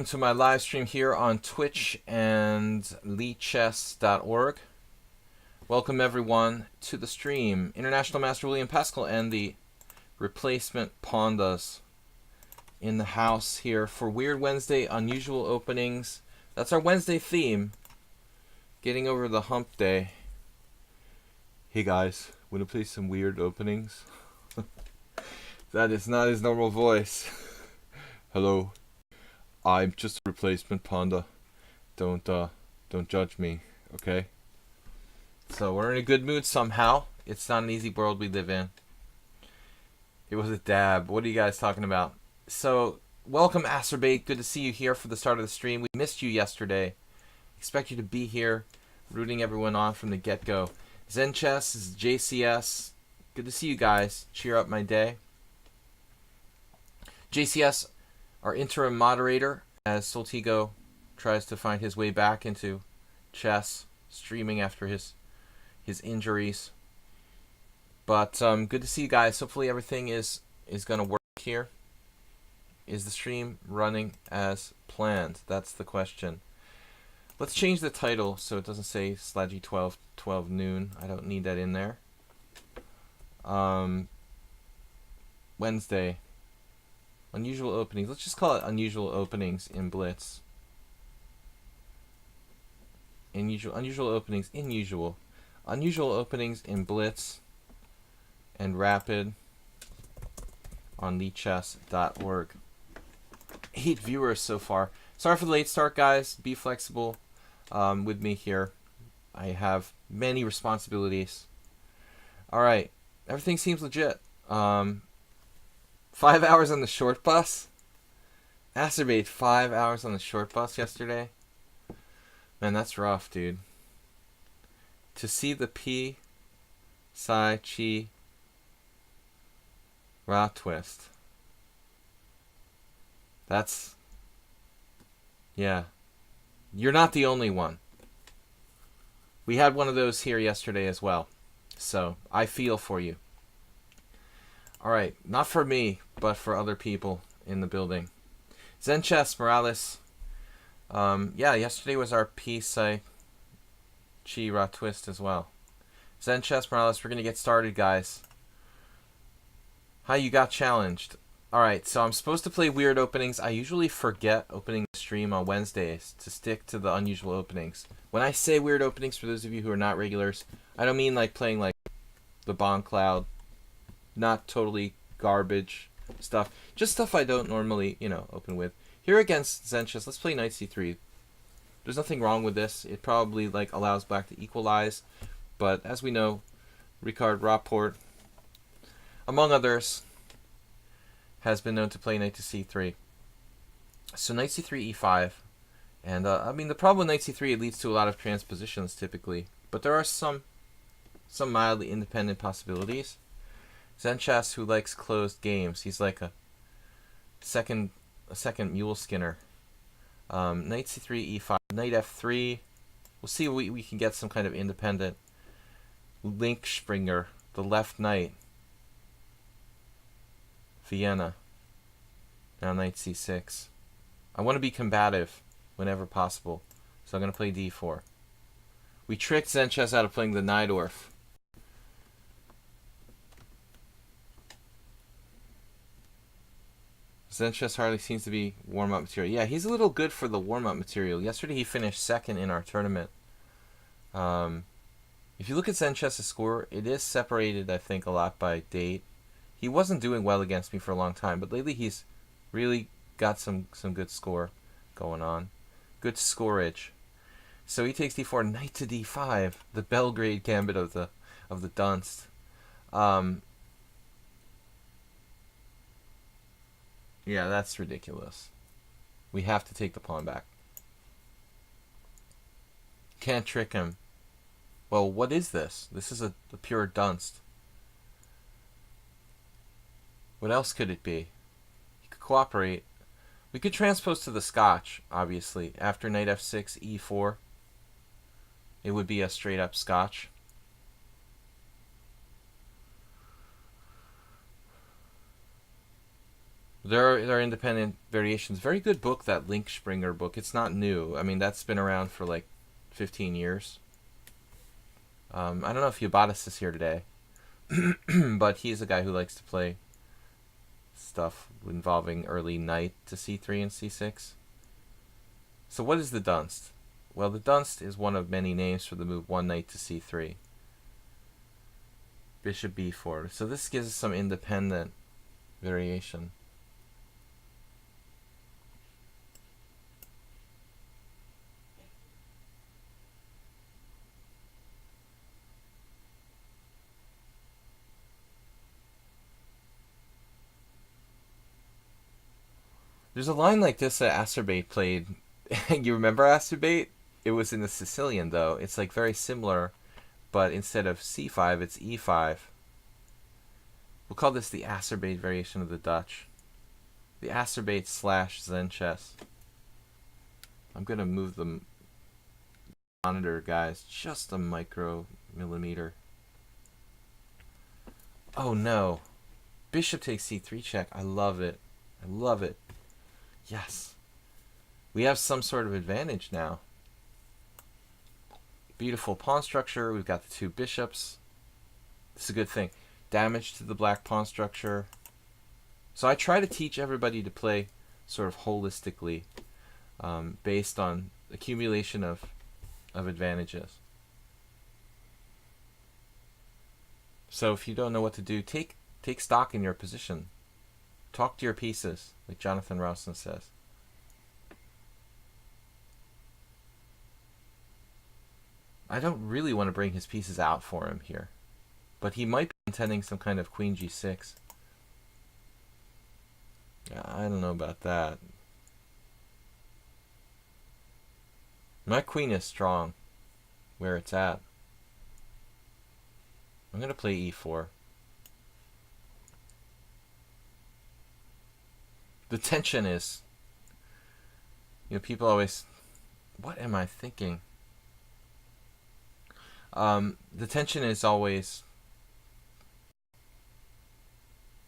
To my live stream here on Twitch and lichess.org. Welcome everyone to the stream. International Master William Paschall and the replacement Pandas in the house here for Weird Wednesday Unusual Openings. That's our Wednesday theme. Getting over the hump day. Hey guys, wanna play some weird openings? That is not his normal voice. Hello. I'm just a replacement panda. Don't judge me, okay? So we're in a good mood somehow. It's not an easy world we live in. It was a dab. What are you guys talking about? So welcome Acerbate. Good to see you here for the start of the stream. We missed you yesterday. Expect you to be here, rooting everyone on from the get-go. Zen Chess is JCS. Good to see you guys. Cheer up my day. JCS, our interim moderator, as Soltigo tries to find his way back into chess, streaming after his injuries. But good to see you guys. Hopefully everything is going to work here. Is the stream running as planned? That's the question. Let's change the title so it doesn't say Sladgie 12 noon. I don't need that in there. Wednesday. Unusual openings. Let's just call it unusual openings in blitz. Unusual openings in usual. Unusual openings in blitz and rapid on lichess.org. 8 viewers so far. Sorry for the late start, guys. Be flexible with me here. I have many responsibilities. Alright. Everything seems legit. 5 hours on the short bus? Acerbate 5 hours on the short bus yesterday? Man, that's rough, dude. To see the P, Psi, Chi, Ra twist. That's... yeah. You're not the only one. We had one of those here yesterday as well. So, I feel for you. Alright, not for me, but for other people in the building. Zen Chess, Morales. Yeah, yesterday was our Psi Chi Ra twist as well. Zen Chess, Morales, we're going to get started, guys. How you got challenged? Alright, so I'm supposed to play weird openings. I usually forget opening the stream on Wednesdays to stick to the unusual openings. When I say weird openings, for those of you who are not regulars, I don't mean like playing like the Bomb Cloud. Not totally garbage stuff. Just stuff I don't normally, open with. Here against Zen Chess, let's play knight c3. There's nothing wrong with this. It probably allows black to equalize. But as we know, Ricard Rapport, among others, has been known to play knight to c3. So knight c3, e5. And, I mean, the problem with knight c3, it leads to a lot of transpositions typically. But there are some mildly independent possibilities. Zen Chess, who likes closed games, he's like a second mule skinner. Knight c3, e5, knight f3. We'll see if we can get some kind of independent link springer, the left knight. Vienna. Now knight c6. I want to be combative whenever possible, so I'm going to play d4. We tricked Zen Chess out of playing the Najdorf. Zen Chess hardly seems to be warm-up material. Yeah, he's a little good for the warm-up material. Yesterday he finished second in our tournament. If you look at Zen Chess's score, it is separated, I think, a lot by date. He wasn't doing well against me for a long time, but lately he's really got some good score going on. Good scoreage. So he takes d4, knight to d5, the Belgrade gambit of the dunst. Yeah, that's ridiculous. We have to take the pawn back. Can't trick him. Well, what is this? This is a pure dunst. What else could it be? He could cooperate. We could transpose to the Scotch, obviously. After knight f6, e4. It would be a straight up Scotch. There are independent variations. Very good book, that Link Springer book. It's not new. I mean, that's been around for like 15 years. I don't know if Ubatis is here today, but he's a guy who likes to play stuff involving early knight to c3 and c6. So what is the Dunst? Well, the Dunst is one of many names for the move one knight to c3. Bishop b4. So this gives us some independent variation. There's a line like this that Acerbate played. You remember Acerbate? It was in the Sicilian, though. It's like very similar, but instead of c5, it's e5. We'll call this the Acerbate variation of the Dutch. The Acerbate / Zen chess. I'm going to move the monitor, guys, just a micromillimeter. Oh no. Bishop takes c3 check. I love it. I love it. Yes. We have some sort of advantage now. Beautiful pawn structure. We've got the two bishops. This is a good thing. Damage to the black pawn structure. So I try to teach everybody to play sort of holistically, based on accumulation of advantages. So if you don't know what to do, take stock in your position. Talk to your pieces, like Jonathan Rowson says. I don't really want to bring his pieces out for him here, but he might be intending some kind of queen g6. Yeah, I don't know about that. My queen is strong where it's at. I'm going to play e4. The tension is, people always, what am I thinking? The tension is always,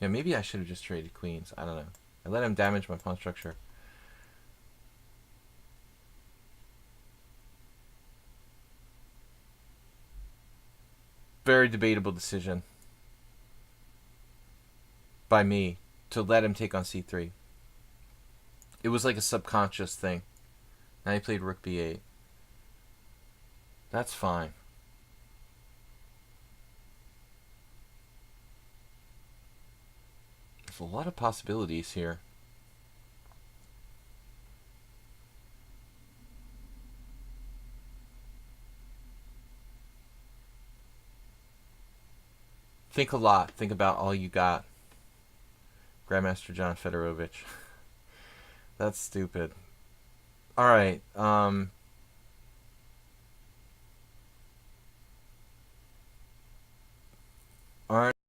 maybe I should have just traded queens. I don't know. I let him damage my pawn structure. Very debatable decision by me to let him take on c3. It was like a subconscious thing. Now he played rook b8. That's fine. There's a lot of possibilities here. Think a lot. Think about all you got. Grandmaster John Fedorovich. That's stupid. Alright, Aren't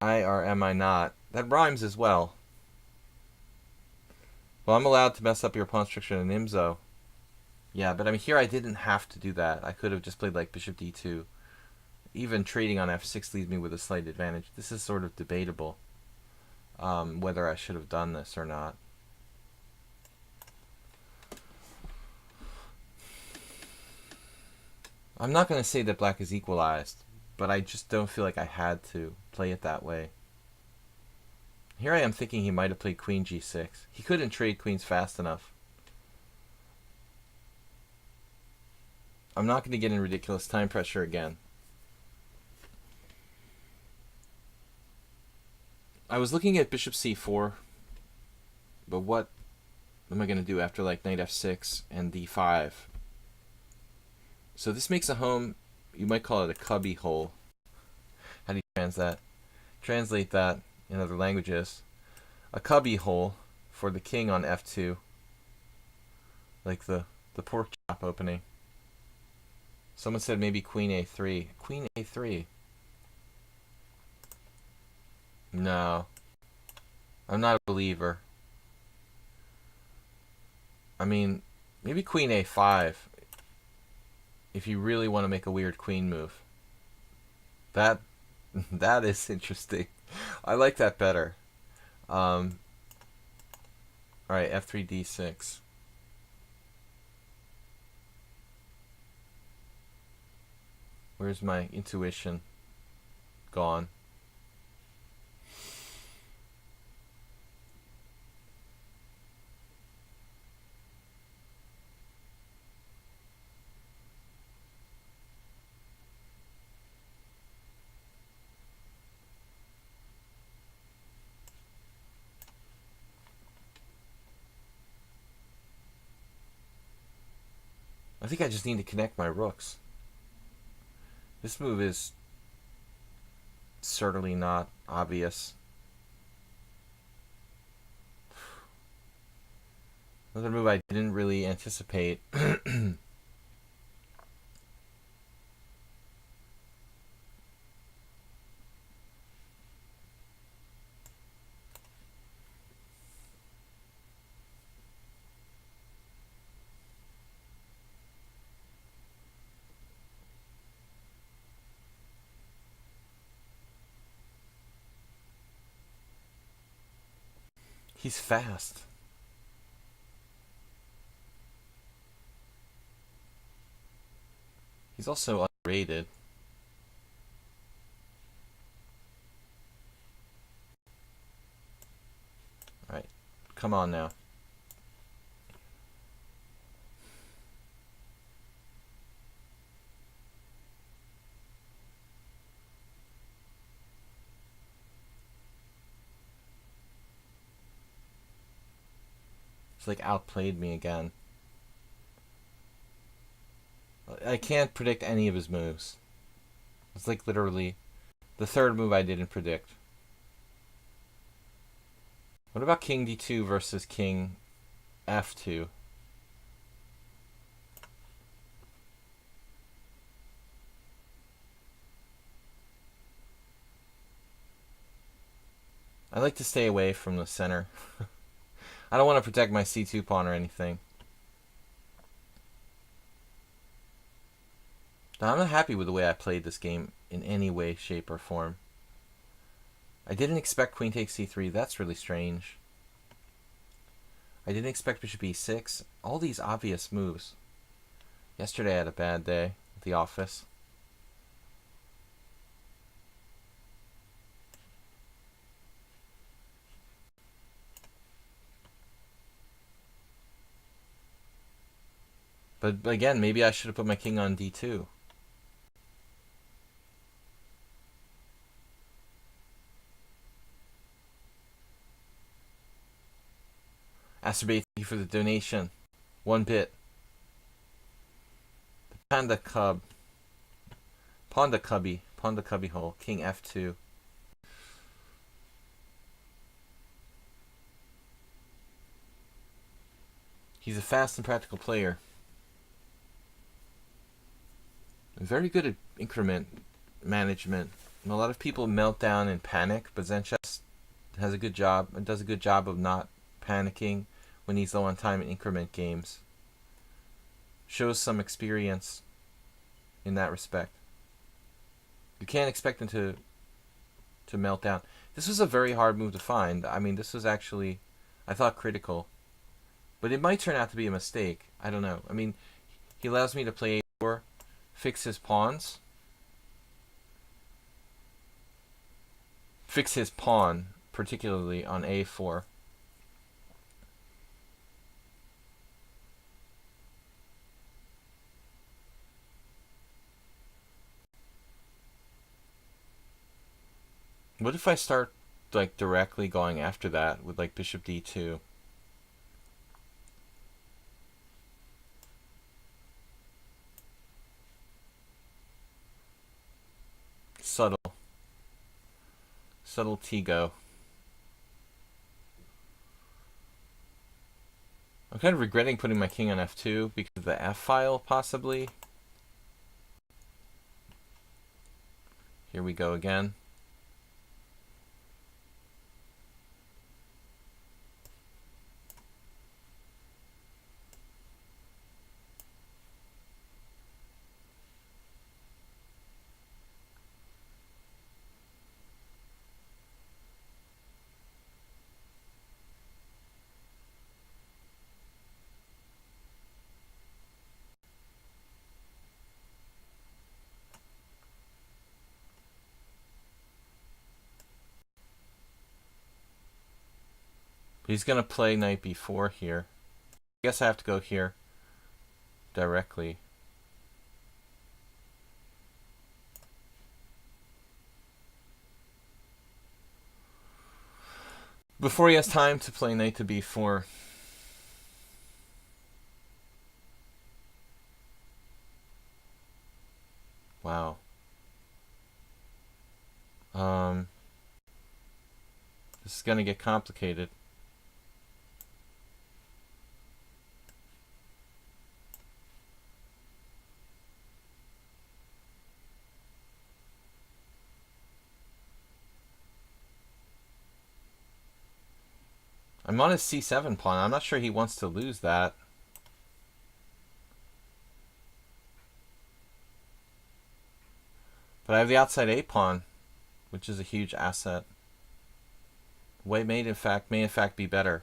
I or am I not? That rhymes as well. Well, I'm allowed to mess up your pawn structure in IMZO. Yeah, but I mean, here I didn't have to do that. I could have just played like bishop d2. Even trading on f6 leaves me with a slight advantage. This is sort of debatable, whether I should have done this or not. I'm not going to say that black is equalized, but I just don't feel like I had to play it that way. Here I am thinking he might have played queen g6. He couldn't trade queens fast enough. I'm not going to get in ridiculous time pressure again. I was looking at bishop c4, but what am I going to do after like knight f6 and d5? So this makes a home, you might call it a cubby hole. How do you translate that in other languages? A cubby hole for the king on f2, like the pork chop opening. Someone said maybe queen a3. Queen a3. No. I'm not a believer. I mean, maybe queen a5 if you really want to make a weird queen move. That is interesting. I like that better. Alright, f3, d6. Where's my intuition? Gone. I think I just need to connect my rooks. This move is certainly not obvious. Another move I didn't really anticipate. He's fast. He's also underrated. Alright, come on now. It's like outplayed me again. I can't predict any of his moves. It's like literally the third move I didn't predict. What about king d2 versus king f2? I like to stay away from the center. I don't want to protect my c2 pawn or anything. Now, I'm not happy with the way I played this game in any way, shape, or form. I didn't expect queen takes c3. That's really strange. I didn't expect bishop e6. All these obvious moves. Yesterday I had a bad day at the office. But again, maybe I should have put my king on d2. Asterbate, thank you for the donation. 1 bit. The Panda Cub. Panda Cubby hole. King f2. He's a fast and practical player. Very good at increment management. And a lot of people melt down and panic, but Zenchess has a good job and does a good job of not panicking when he's low on time in increment games. Shows some experience in that respect. You can't expect him to melt down. This was a very hard move to find. I mean, this was actually, I thought, critical. But it might turn out to be a mistake. I don't know. I mean, he allows me to play a4, fix his pawns. Fix his pawn, particularly on a4. What if I start like directly going after that with like bishop d2? Subtle T-go. I'm kind of regretting putting my king on f2 because of the f-file, possibly. Here we go again. He's going to play knight b4 here. I guess I have to go here directly. Before he has time to play knight to b4. Wow. This is going to get complicated. I'm on his c7 pawn. I'm not sure he wants to lose that. But I have the outside a pawn, which is a huge asset. White may in fact be better.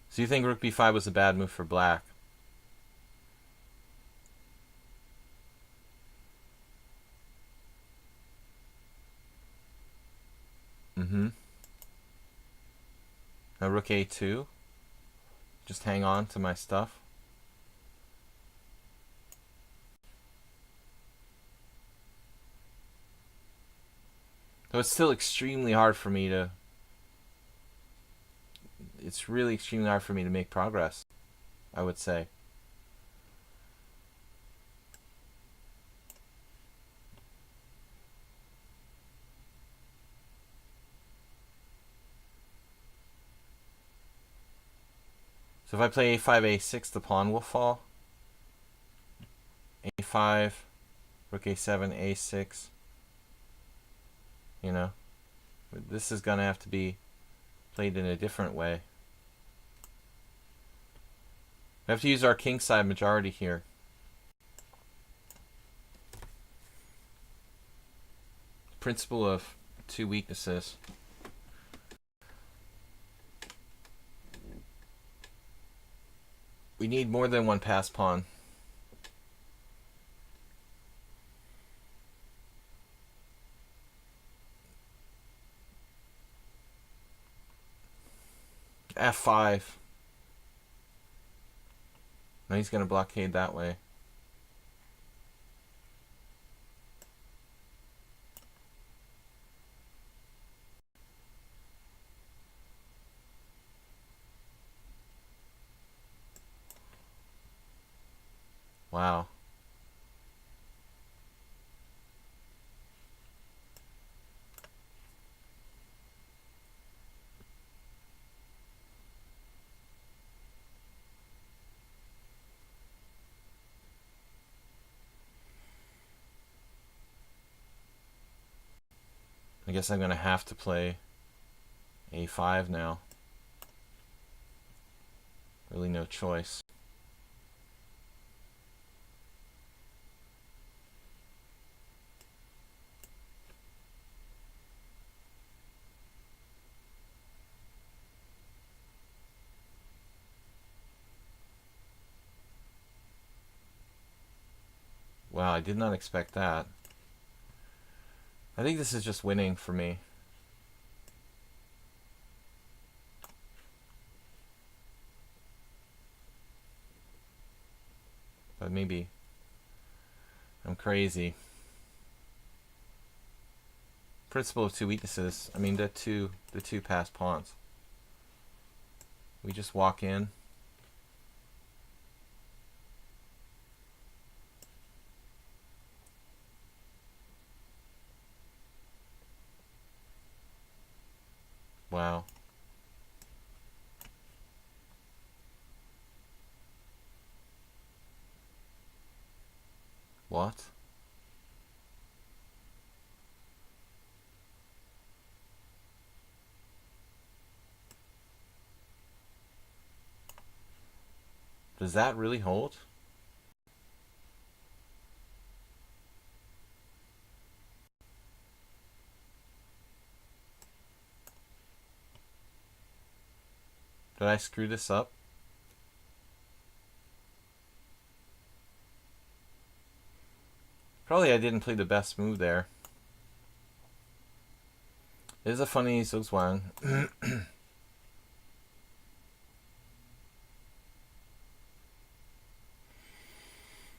So you think rook b5 was a bad move for black? Now rook a2. Just hang on to my stuff. Though it's still extremely hard for me to... It's really extremely hard for me to make progress, I would say. So if I play a5, a6, the pawn will fall. a5, rook a7, a6. You know, this is going to have to be played in a different way. We have to use our kingside majority here. Principle of two weaknesses. We need more than one pass pawn. f5. Now he's going to blockade that way. Wow. I guess I'm going to have to play a5 now. Really no choice. Wow, I did not expect that. I think this is just winning for me. But maybe I'm crazy. Principle of two weaknesses. I mean, the two passed pawns. We just walk in. Wow. What? Does that really hold? Did I screw this up? Probably I didn't play the best move there. It is a funny Zugzwang.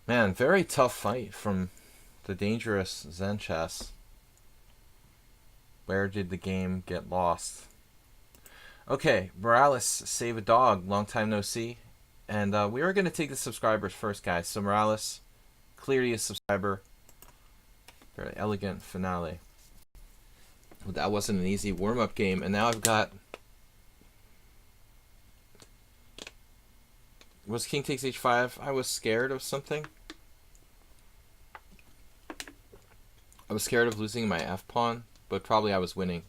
Man, very tough fight from the dangerous Zen chess. Where did the game get lost? Okay, Morales, save a dog. Long time no see. And we are going to take the subscribers first, guys. So Morales, clearly a subscriber. Very elegant finale. Well, that wasn't an easy warm-up game. And now I've got... Was king takes h5? I was scared of something. I was scared of losing my f-pawn, but probably I was winning.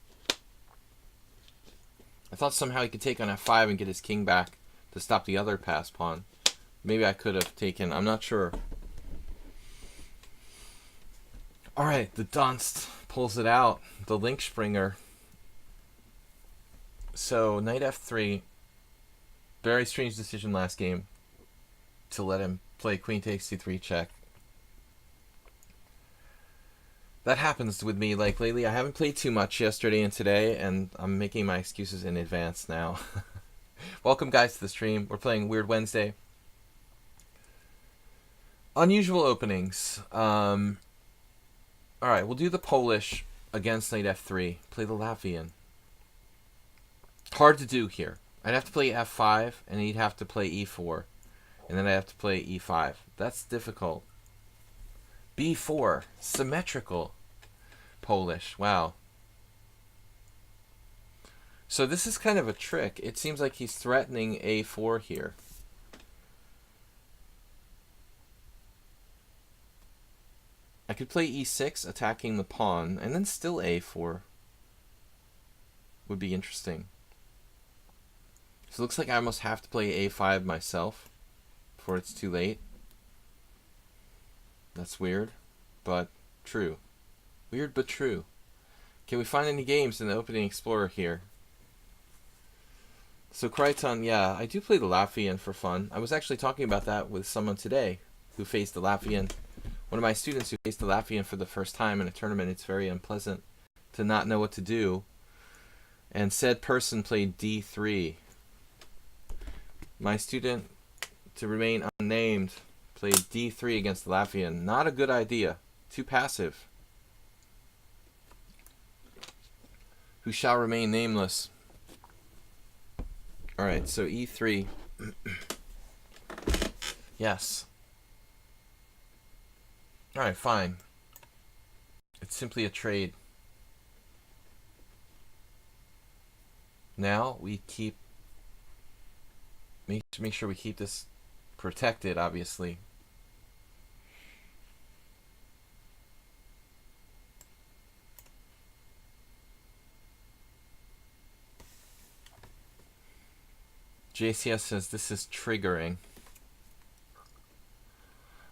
I thought somehow he could take on f5 and get his king back to stop the other pass pawn. Maybe I could have taken, I'm not sure. Alright, the Dunst pulls it out. The Linkspringer. So, knight f3. Very strange decision last game to let him play queen takes c3 check. That happens with me like lately. I haven't played too much yesterday and today, and I'm making my excuses in advance now. Welcome guys to the stream. We're playing Weird Wednesday. Unusual openings. Alright, we'll do the Polish against knight f3. Play the Latvian. Hard to do here. I'd have to play f5, and he'd have to play e4. And then I'd have to play e5. That's difficult. b4. Symmetrical. Polish. Wow. So this is kind of a trick. It seems like he's threatening a4 here. I could play e6, attacking the pawn, and then still a4. Would be interesting. So it looks like I almost have to play a5 myself before it's too late. That's weird, but true. Weird, but true. Can we find any games in the opening Explorer here? So Crichton, yeah, I do play the Latvian for fun. I was actually talking about that with someone today who faced the Latvian. One of my students who faced the Latvian for the first time in a tournament. It's very unpleasant to not know what to do. And said person played d3. My student, to remain unnamed, played d3 against the Latvian. Not a good idea. Too passive. Who shall remain nameless. Alright, so e3. Yes. Alright, fine. It's simply a trade. Now we keep... Make sure we keep this protected, obviously. JCS says this is triggering.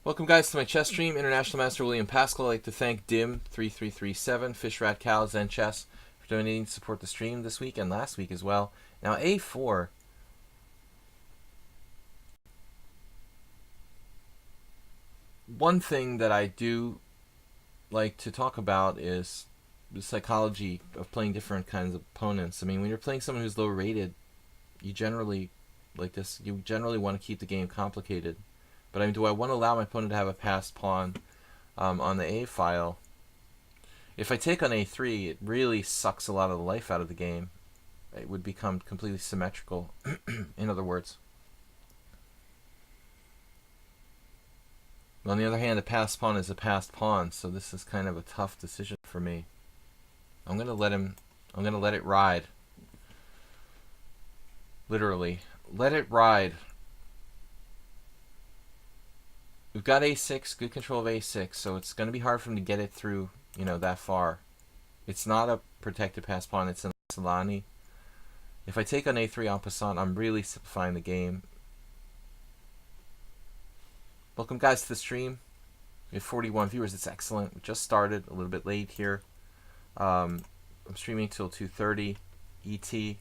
Welcome guys to my chess stream. International Master William Paschall. I'd like to thank Dim3337, Fishrat Cow, Zen Chess for donating to support the stream this week and last week as well. Now a4. One thing that I do like to talk about is the psychology of playing different kinds of opponents. I mean, when you're playing someone who's low rated, you generally, like this, you generally want to keep the game complicated. But I mean, do I want to allow my opponent to have a passed pawn on the A file? If I take on a3, it really sucks a lot of the life out of the game. It would become completely symmetrical, in other words. On the other hand, a passed pawn is a passed pawn, so this is kind of a tough decision for me. I'm gonna let it ride. Literally. Let it ride. We've got a6, good control of a6, so it's going to be hard for him to get it through, you know, that far. It's not a protected pass pawn, it's an Solani. If I take on a3 en passant, I'm really simplifying the game. Welcome guys to the stream. We have 41 viewers, it's excellent. We just started, a little bit late here. I'm streaming till 2:30. ET,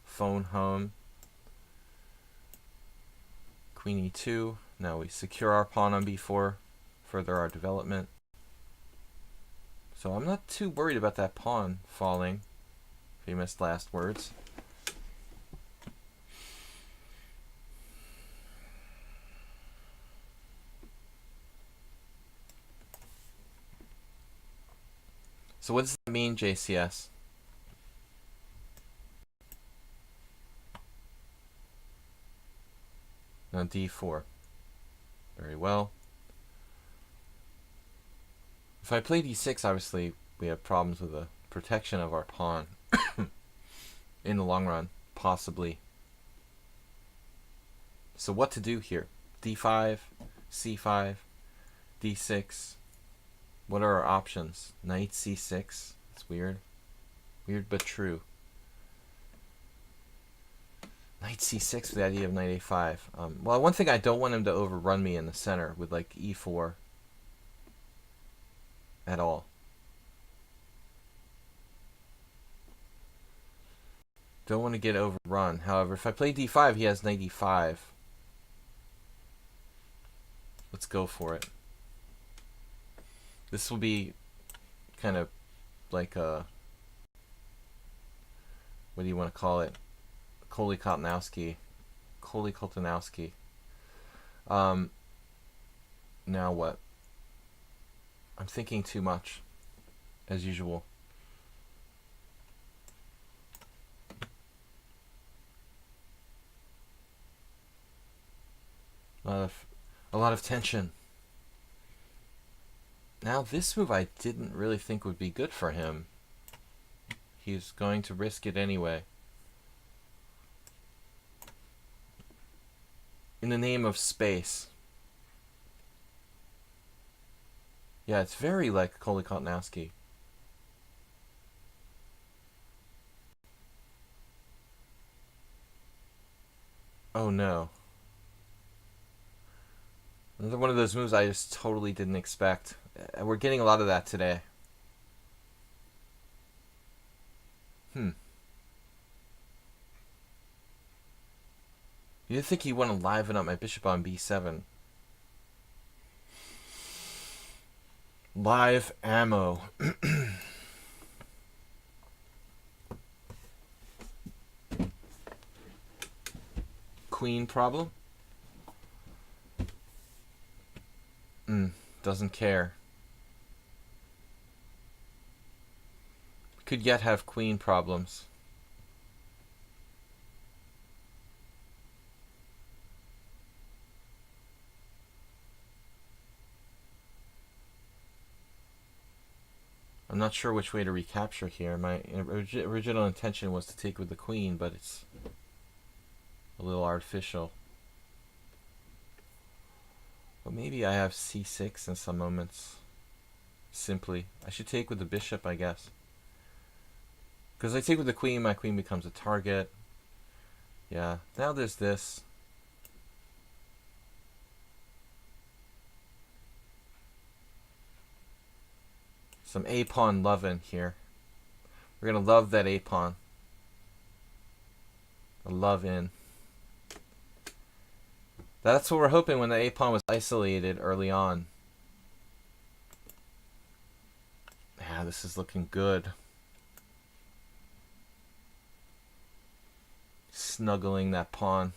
phone home. Queen e2. Now we secure our pawn on b4, further our development. So I'm not too worried about that pawn falling. Famous last words. So what does that mean, JCS? Now d4. Very well. If I play d6, obviously we have problems with the protection of our pawn in the long run, possibly. So what to do here? d5, c5, d6. What are our options? Knight c6. It's weird. Weird but true. Knight c6 with the idea of knight a5. Well, one thing I don't want him to overrun me in the center with like e4 at all. Don't want to get overrun. However, if I play d5, he has knight e5. Let's go for it. This will be kind of like a, what do you want to call it? Kolikotanowski. Now what? I'm thinking too much, as usual. A lot of tension. Now this move I didn't really think would be good for him. He's going to risk it anyway. In the name of space. Yeah, it's very like Kolikotanowski. Oh no. Another one of those moves I just totally didn't expect. We're getting a lot of that today. You'd think he'd want to liven up my bishop on b7. Live ammo. Queen problem? Doesn't care. Could yet have queen problems. I'm not sure which way to recapture here. My original intention was to take with the queen, but it's a little artificial. But maybe I have c6 in some moments. Simply. I should take with the bishop, I guess. Because I take with the queen, my queen becomes a target. Yeah, now there's this. Some a-pawn loving here. We're going to love that a-pawn. A love-in. That's what we're hoping when the a-pawn was isolated early on. Yeah, this is looking good. Snuggling that pawn.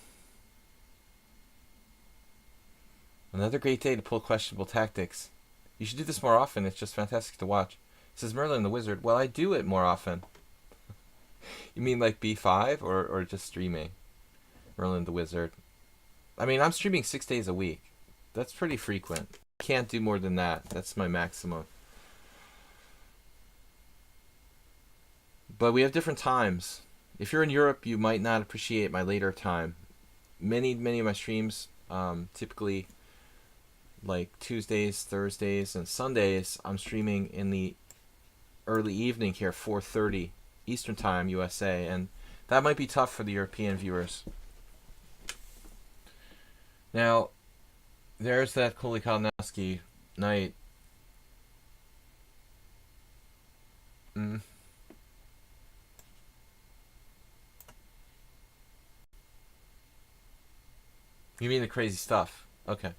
Another great day to pull questionable tactics. You should do this more often. It's just fantastic to watch. Says Merlin the Wizard. Well, I do it more often. You mean like B5 or just streaming? Merlin the Wizard. I mean, I'm streaming 6 days a week. That's pretty frequent. Can't do more than that. That's my maximum. But we have different times. If you're in Europe, you might not appreciate my later time. Many of my streams, typically like Tuesdays, Thursdays, and Sundays, I'm streaming in the early evening here, 4:30 Eastern Time, USA, and that might be tough for the European viewers. Now, there's that Kolikotanowski knight. You mean the crazy stuff? Okay.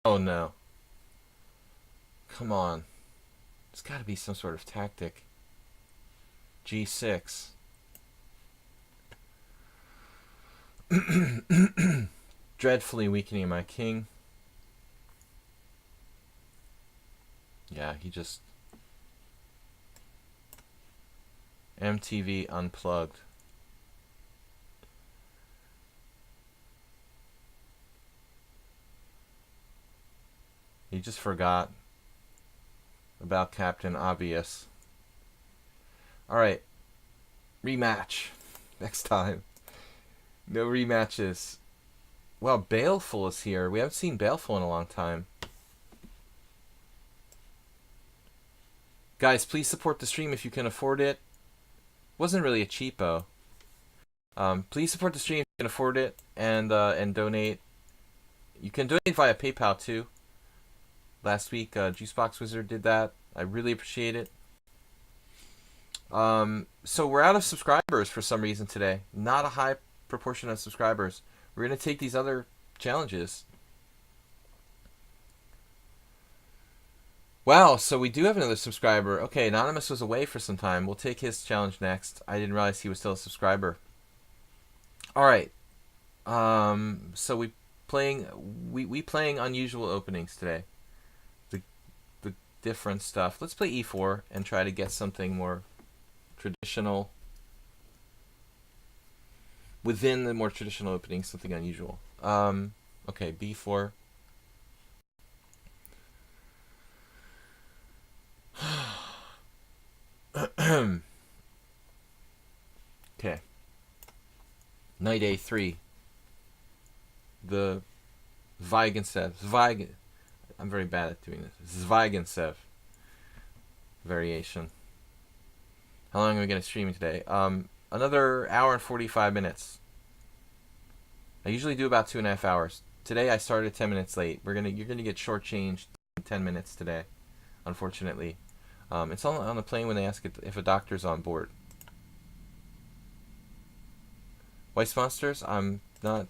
Oh no. Come on. There's got to be some sort of tactic. G6. Dreadfully weakening my king. Yeah, he just... MTV unplugged. He just forgot about Captain Obvious. Alright. Rematch. Next time. No rematches. Well, Baleful is here. We haven't seen Baleful in a long time. Guys, please support the stream if you can afford it. Wasn't really a cheapo. Please support the stream if you can afford it, and donate. You can donate via PayPal too. Last week, Juicebox Wizard did that. I really appreciate it. So we're out of subscribers for some reason today. Not a high proportion of subscribers. We're going to take these other challenges. Wow, so we do have another subscriber. Okay, Anonymous was away for some time. We'll take his challenge next. I didn't realize he was still a subscriber. Alright. So we playing unusual openings today. The different stuff. Let's play e4 and try to get something more traditional. Within the more traditional openings, something unusual. Okay, b4. Okay. Knight a3. The Zweigentsev. I'm very bad at doing this. Zweigentsev variation. How long are we going to stream today? Another hour and 45 minutes. I usually do about 2.5 hours. Today I started 10 minutes late. You're gonna get shortchanged 10 minutes today, unfortunately. It's on the plane when they ask if a doctor's on board. Weiss Monsters, I'm not...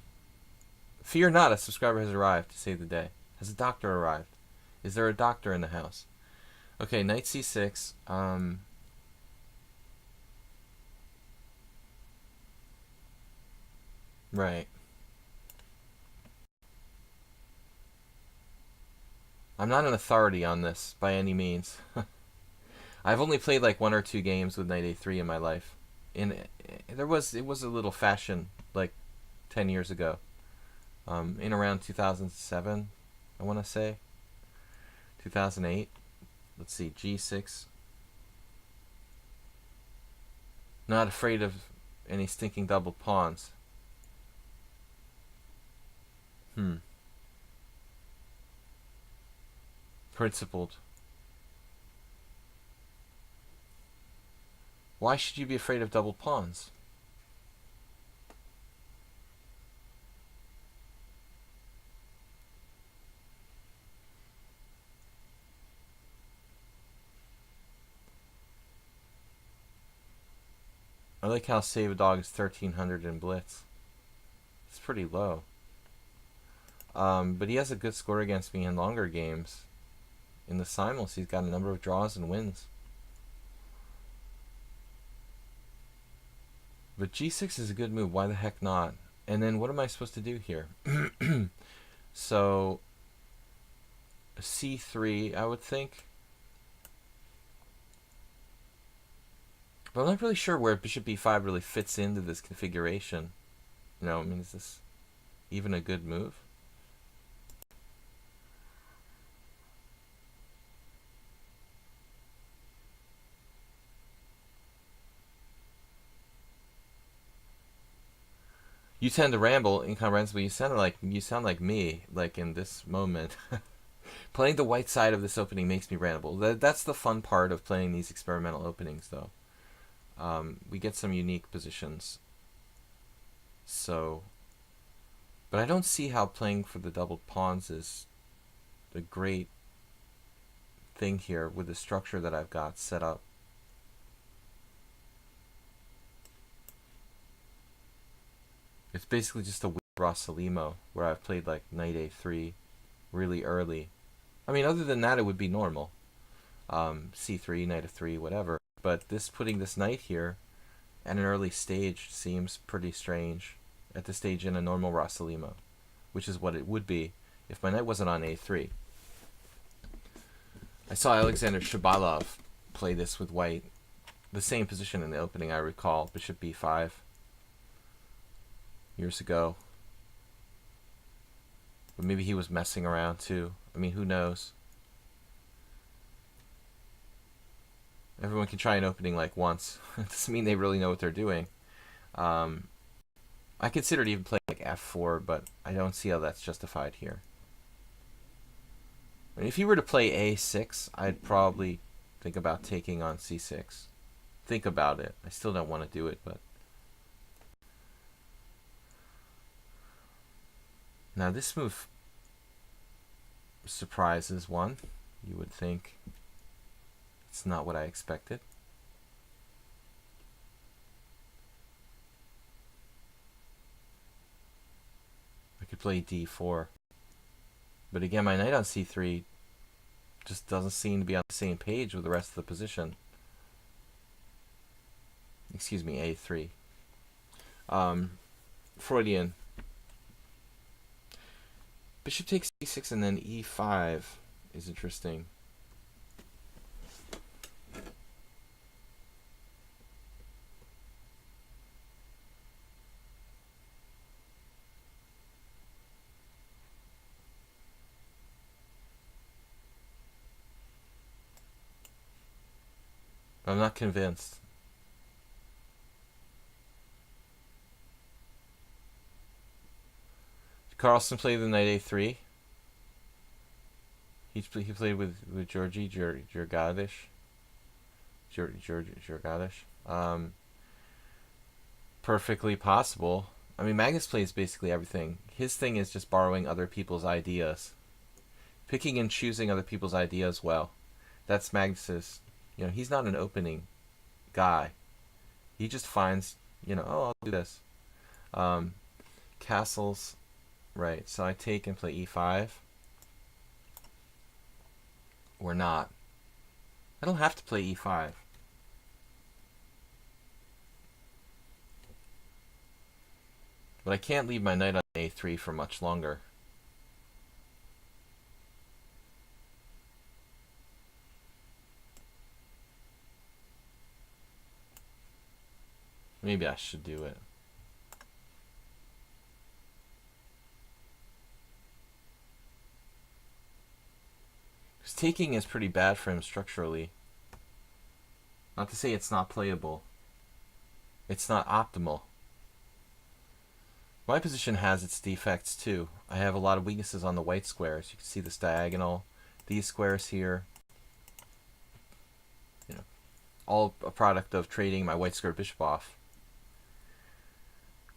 Fear not, a subscriber has arrived to save the day. Has a doctor arrived? Is there a doctor in the house? Okay, knight c6. Right. I'm not an authority on this by any means. I've only played like 1 or 2 games with knight a3 in my life. It was a little fashion like 10 years ago. In around 2007, I want to say. 2008. Let's see, g6. Not afraid of any stinking double pawns. Principled. Why should you be afraid of double pawns? I like how Save a Dog is 1300 in Blitz. It's pretty low. But he has a good score against me in longer games. In the simultaneous, he's got a number of draws and wins. But g6 is a good move. Why the heck not? And then what am I supposed to do here? So c3, I would think. But I'm not really sure where bishop b5 really fits into this configuration. You know, I mean, is this even a good move? You tend to ramble incomprehensibly. You sound like me, like in this moment. Playing the white side of this opening makes me ramble. That's the fun part of playing these experimental openings, though. We get some unique positions. So, but I don't see how playing for the doubled pawns is a great thing here with the structure that I've got set up. It's basically just a weird Rossalimo where I've played like knight a3, really early. I mean, other than that, it would be normal. C3, knight of 3, whatever. But putting this knight here at an early stage seems pretty strange at this stage in a normal Rossolimo, which is what it would be if my knight wasn't on A3. I saw Alexander Shabalov play this with white. The same position in the opening, I recall, bishop b5, years ago. But maybe he was messing around too. I mean, who knows? Everyone can try an opening like once. It doesn't mean they really know what they're doing. I considered even playing like f4, but I don't see how that's justified here. I mean, if you were to play a6, I'd probably think about taking on c6. Think about it. I still don't want to do it, but... Now this move surprises one. You would think it's not what I expected. I could play d4. But again, my knight on c3 just doesn't seem to be on the same page with the rest of the position. Excuse me, a3. Freudian. Bishop takes e6 and then e5 is interesting. I'm not convinced. Carlsen played the knight a3. He played with Georgi Djurgadish. Perfectly possible. I mean, Magnus plays basically everything. His thing is just borrowing other people's ideas, picking and choosing other people's ideas well. That's Magnus's. You know, he's not an opening guy. He just finds, you know, oh, I'll do this. Castles, right. So I take and play e5. Or not. I don't have to play e5. But I can't leave my knight on a3 for much longer. Maybe I should do it. Because taking is pretty bad for him structurally. Not to say it's not playable. It's not optimal. My position has its defects too. I have a lot of weaknesses on the white squares. You can see this diagonal, these squares here. You know, all a product of trading my white square bishop off.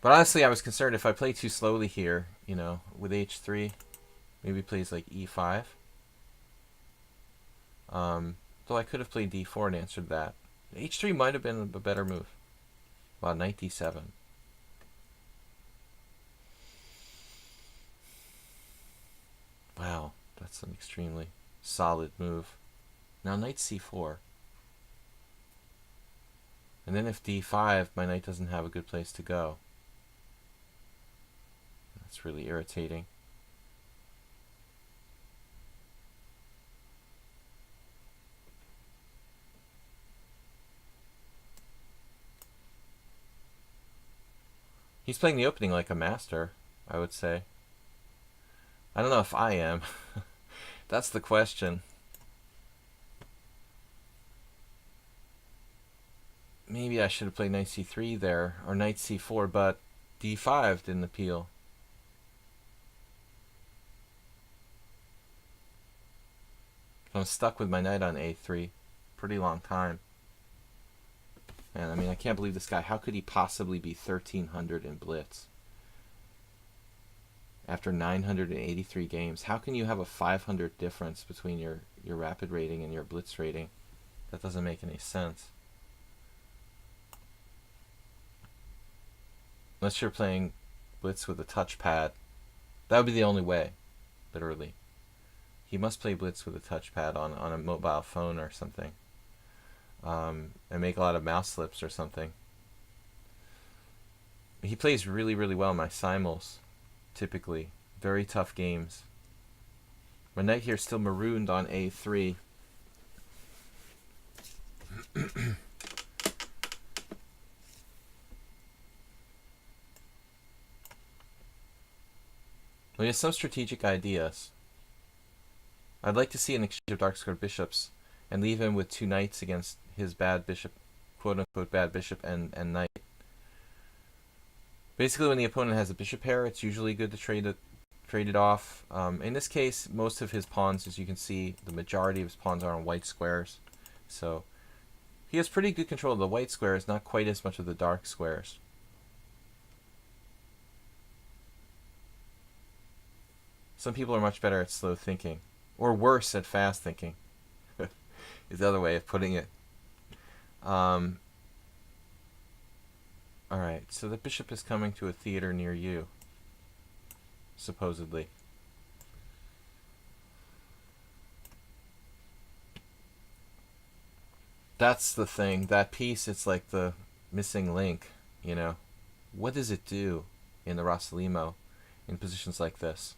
But honestly, I was concerned if I play too slowly here, you know, with h3, maybe plays like e5. Though I could have played d4 and answered that. h3 might have been a better move. Wow, knight d7. Wow, that's an extremely solid move. Now knight c4. And then if d5, my knight doesn't have a good place to go. That's really irritating. He's playing the opening like a master, I would say. I don't know if I am. That's the question. Maybe I should have played knight c3 there, or knight c4, but d5 didn't appeal. I'm stuck with my knight on a3. Pretty long time. And I mean, I can't believe this guy. How could he possibly be 1300 in blitz? After 983 games. How can you have a 500 difference between your rapid rating and your blitz rating? That doesn't make any sense. Unless you're playing blitz with a touchpad. That would be the only way. Literally. He must play blitz with a touchpad on a mobile phone or something. And make a lot of mouse slips or something. He plays really, really well in my simuls, typically. Very tough games. My knight here is still marooned on a3. Well, he has some strategic ideas. I'd like to see an exchange of dark-squared bishops and leave him with two knights against his bad bishop, quote-unquote bad bishop and knight. Basically, when the opponent has a bishop pair, it's usually good to trade it off. In this case, most of his pawns, as you can see, the majority of his pawns are on white squares. So he has pretty good control of the white squares, not quite as much of the dark squares. Some people are much better at slow thinking, or worse at fast thinking, is the other way of putting it. Alright, so the bishop is coming to a theater near you, supposedly. That's the thing. That piece, it's like the missing link, you know. What does it do in the Rossolimo in positions like this?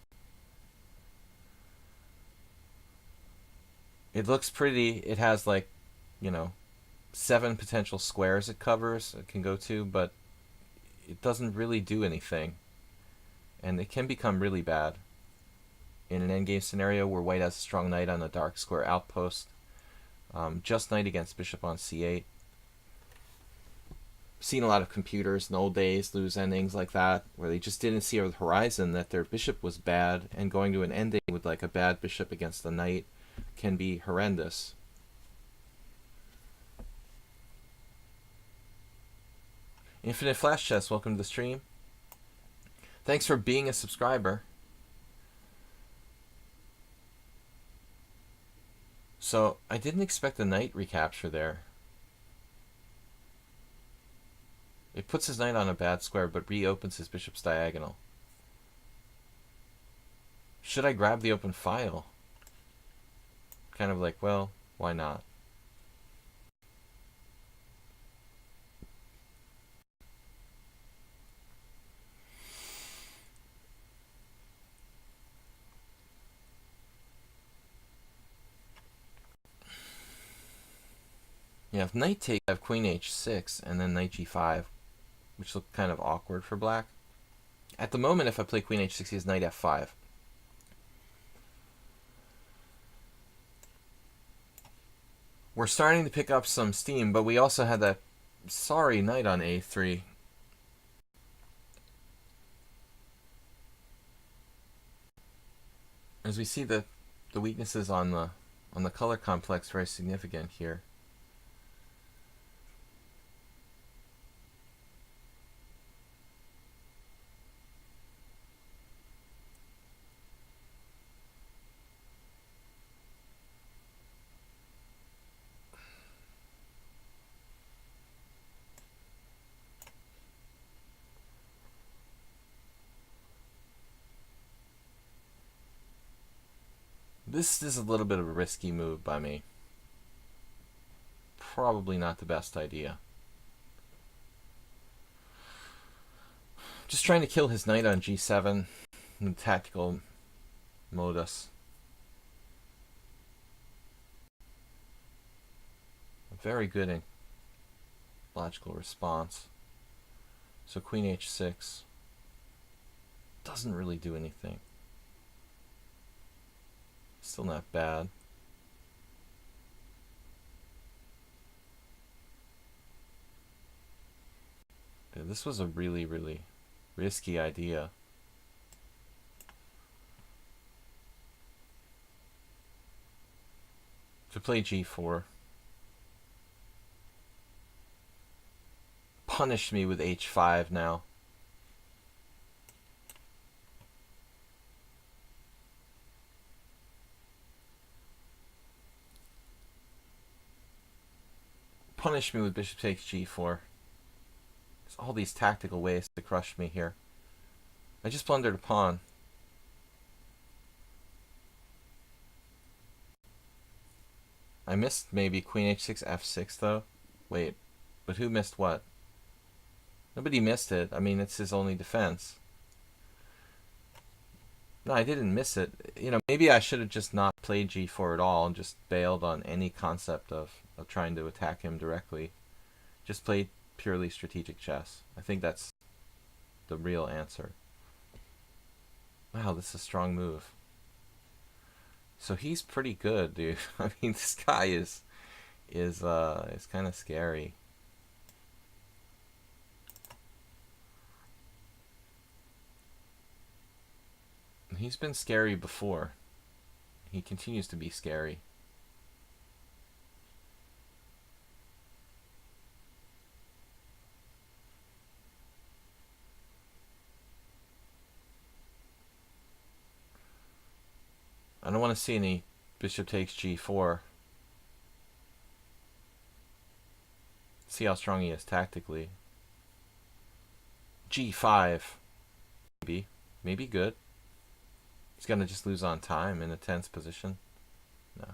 It looks pretty. It has like, 7 potential squares it covers, it can go to, but it doesn't really do anything. And it can become really bad in an endgame scenario where white has a strong knight on the dark square outpost. Just knight against bishop on c8. Seen a lot of computers in the old days lose endings like that, where they just didn't see over the horizon that their bishop was bad, and going to an ending with like a bad bishop against the knight can be horrendous. Infinite Flash Chess, welcome to the stream. Thanks for being a subscriber. So, I didn't expect a knight recapture there. It puts his knight on a bad square, but reopens his bishop's diagonal. Should I grab the open file? Kind of like, well, why not? Yeah, if knight takes, I have queen h6 and then knight g5, which look kind of awkward for black. At the moment, if I play queen h6, he has knight f5. We're starting to pick up some steam, but we also had that sorry knight on a3. As we see, the weaknesses on the color complex very significant here. This is a little bit of a risky move by me. Probably not the best idea. Just trying to kill his knight on g7 in tactical modus. A very good and logical response. So queen h6 doesn't really do anything. Still not bad. Yeah, this was a really, really risky idea. To play g4. Punish me with h5 now. Punish me with bishop takes g4. There's all these tactical ways to crush me here. I just blundered a pawn. I missed maybe queen h6, f6 though. Wait, but who missed what? Nobody missed it. I mean, it's his only defense. No, I didn't miss it. You know, maybe I should have just not played g4 at all and just bailed on any concept of trying to attack him directly. Just played purely strategic chess. I think that's the real answer. Wow, this is a strong move. So he's pretty good, dude. I mean, this guy is kind of scary. He's been scary before. He continues to be scary. I don't want to see any bishop takes g4. See how strong he is tactically. g5. Maybe good. He's gonna just lose on time in a tense position. No.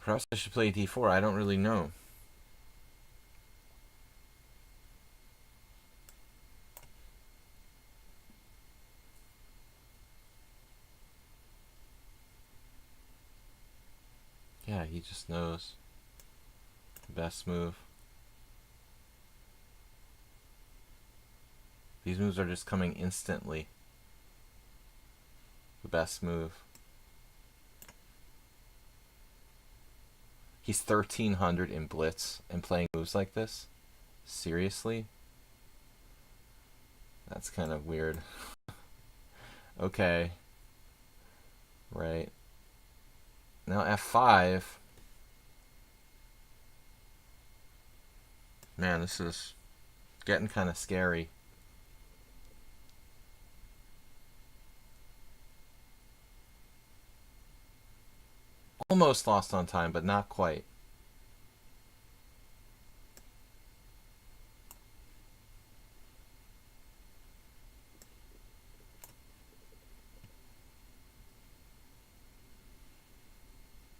Perhaps I should play d4. I don't really know. Yeah, he just knows the best move. These moves are just coming instantly. The best move. He's 1300 in blitz and playing moves like this? Seriously? That's kind of weird. Okay. Right. Now f5. Man, this is getting kind of scary. Almost lost on time, but not quite.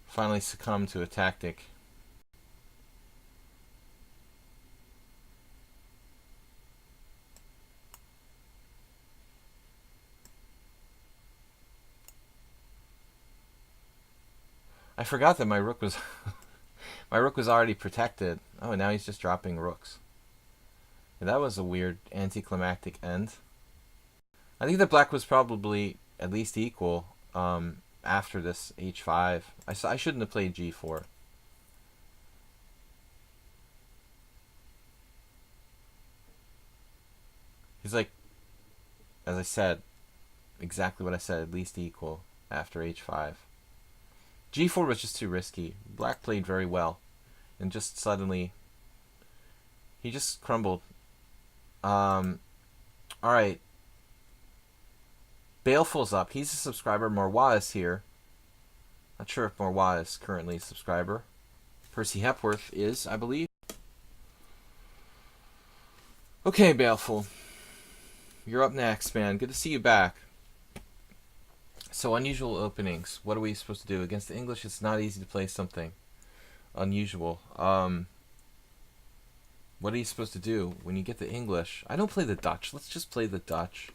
Finally succumbed to a tactic. I forgot that my rook was my rook was already protected. Oh, and now he's just dropping rooks. That was a weird anticlimactic end. I think that black was probably at least equal after this h5. I shouldn't have played g4. He's like, as I said, exactly what I said, at least equal after h5. g4 was just too risky. Black played very well, and just suddenly he just crumbled. Alright. Baleful's up. He's a subscriber. Morwa is here. Not sure if Morwa is currently a subscriber. Percy Hepworth is, I believe. Okay, Baleful. You're up next, man. Good to see you back. So, unusual openings. What are we supposed to do? Against the English, it's not easy to play something unusual. What are you supposed to do when you get the English? I don't play the Dutch. Let's just play the Dutch.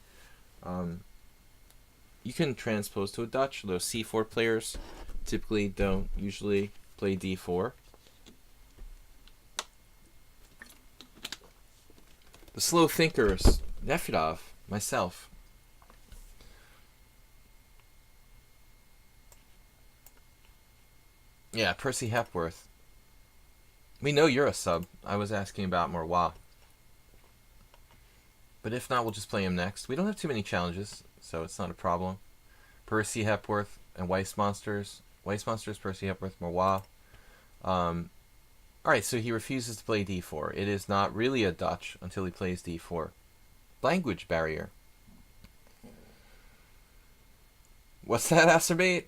You can transpose to a Dutch. Those c4 players typically don't usually play d4. The slow thinkers, Nefedov, myself. Yeah, Percy Hepworth. We know you're a sub. I was asking about Morwa. But if not, we'll just play him next. We don't have too many challenges, so it's not a problem. Percy Hepworth and Weiss Monsters. Weiss Monsters, Percy Hepworth, Morwa. Alright, so he refuses to play d4. It is not really a Dutch until he plays d4. Language barrier. What's that, Acerbate?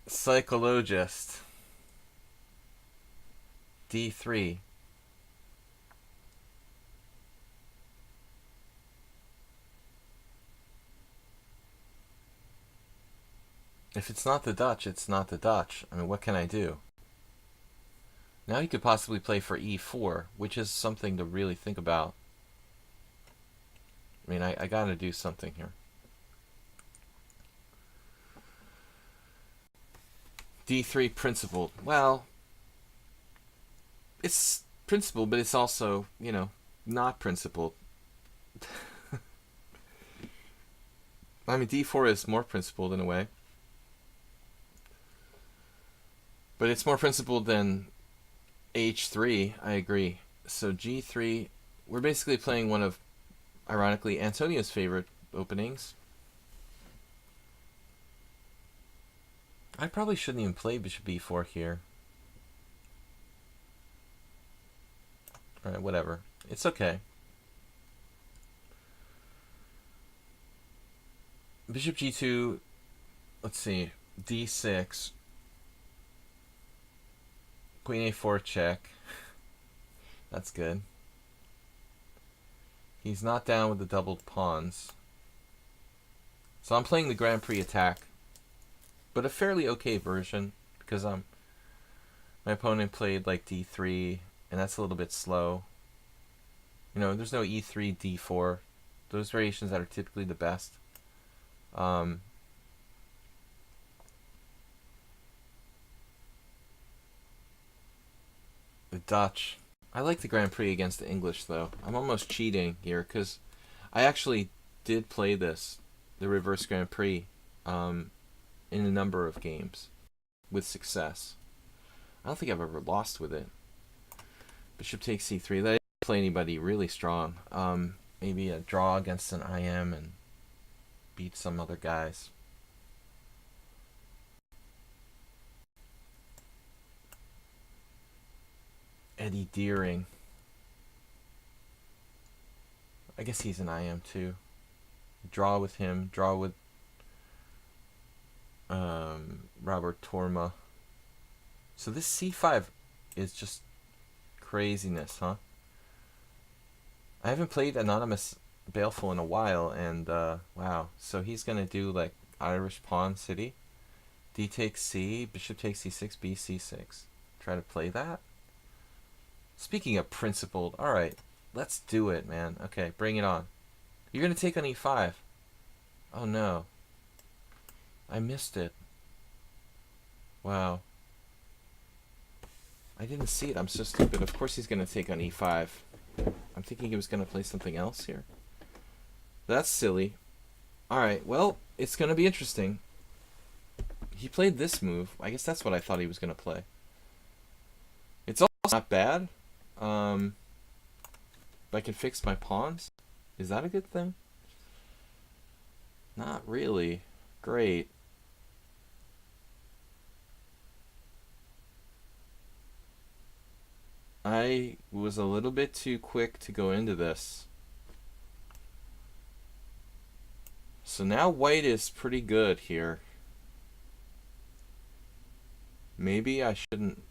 Psychologist. D3. If it's not the Dutch, it's not the Dutch. I mean, what can I do? Now he could possibly play for E4, which is something to really think about. I mean, I gotta do something here. D3 principled. Well, it's principled, but it's also, you know, not principled. I mean, D4 is more principled in a way. But it's more principled than H3, I agree. So G3, we're basically playing one of, ironically, Antonio's favorite openings. I probably shouldn't even play bishop b4 here. Alright, whatever. It's okay. Bishop g2, let's see, d6. Queen a4 check. That's good. He's not down with the doubled pawns. So I'm playing the Grand Prix attack. But a fairly okay version, because my opponent played like d3, and that's a little bit slow. You know, there's no e3, d4. Those variations that are typically the best. The Dutch. I like the Grand Prix against the English, though. I'm almost cheating here, because I actually did play this, the reverse Grand Prix, in a number of games with success. I don't think I've ever lost with it. Bishop takes c3. That didn't play anybody really strong. Maybe a draw against an IM and beat some other guys. Eddie Deering. I guess he's an IM too. Draw with him. Draw with Robert Torma. So this c5 is just craziness, huh? I haven't played Anonymous Baleful in a while, and wow. So he's gonna do like Irish Pawn City. D takes C, Bishop takes C6, B C6. Try to play that. Speaking of principled, alright, let's do it, man. Okay, bring it on. You're gonna take on E5. Oh no. I missed it. Wow. I didn't see it. I'm so stupid. Of course he's gonna take on E5. I'm thinking he was gonna play something else here. That's silly. Alright, well, it's gonna be interesting. He played this move. I guess that's what I thought he was gonna play. It's also not bad. If I can fix my pawns, is that a good thing? Not really. Great. I was a little bit too quick to go into this. So now white is pretty good here. Maybe I shouldn't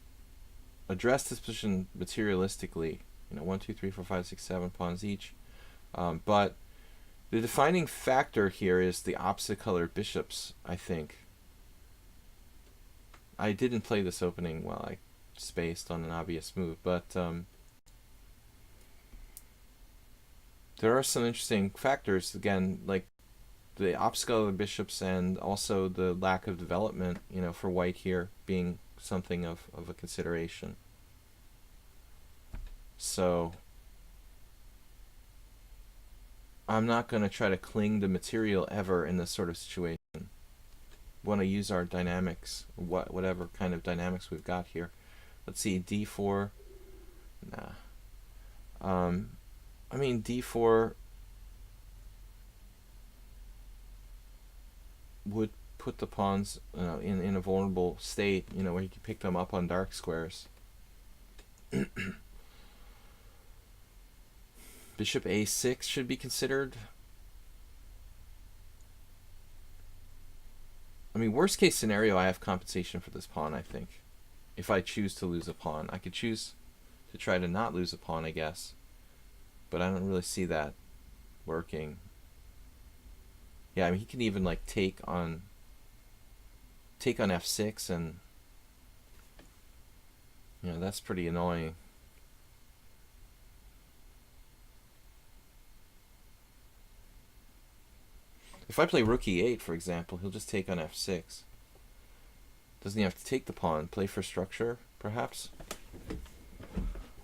address this position materialistically. You know, 1, 2, 3, 4, 5, 6, 7 pawns each. But the defining factor here is the opposite colored bishops, I think. I didn't play this opening while I spaced on an obvious move, but there are some interesting factors, again, like the opposite colored bishops and also the lack of development, you know, for white here being something of a consideration. So I'm not going to try to cling to material ever in this sort of situation. We want to use our dynamics, whatever kind of dynamics we've got here. Let's see, d4. Nah. I mean, d4 would put the pawns in a vulnerable state, you know, where you can pick them up on dark squares. Bishop a6 should be considered. I mean, worst case scenario, I have compensation for this pawn, I think. If I choose to lose a pawn, I could choose to try to not lose a pawn, I guess. But I don't really see that working. Yeah, I mean, he can even like take on f6, and you know, that's pretty annoying. If I play rook e8, for example, he'll just take on f6. Doesn't he have to take the pawn? Play for structure, perhaps?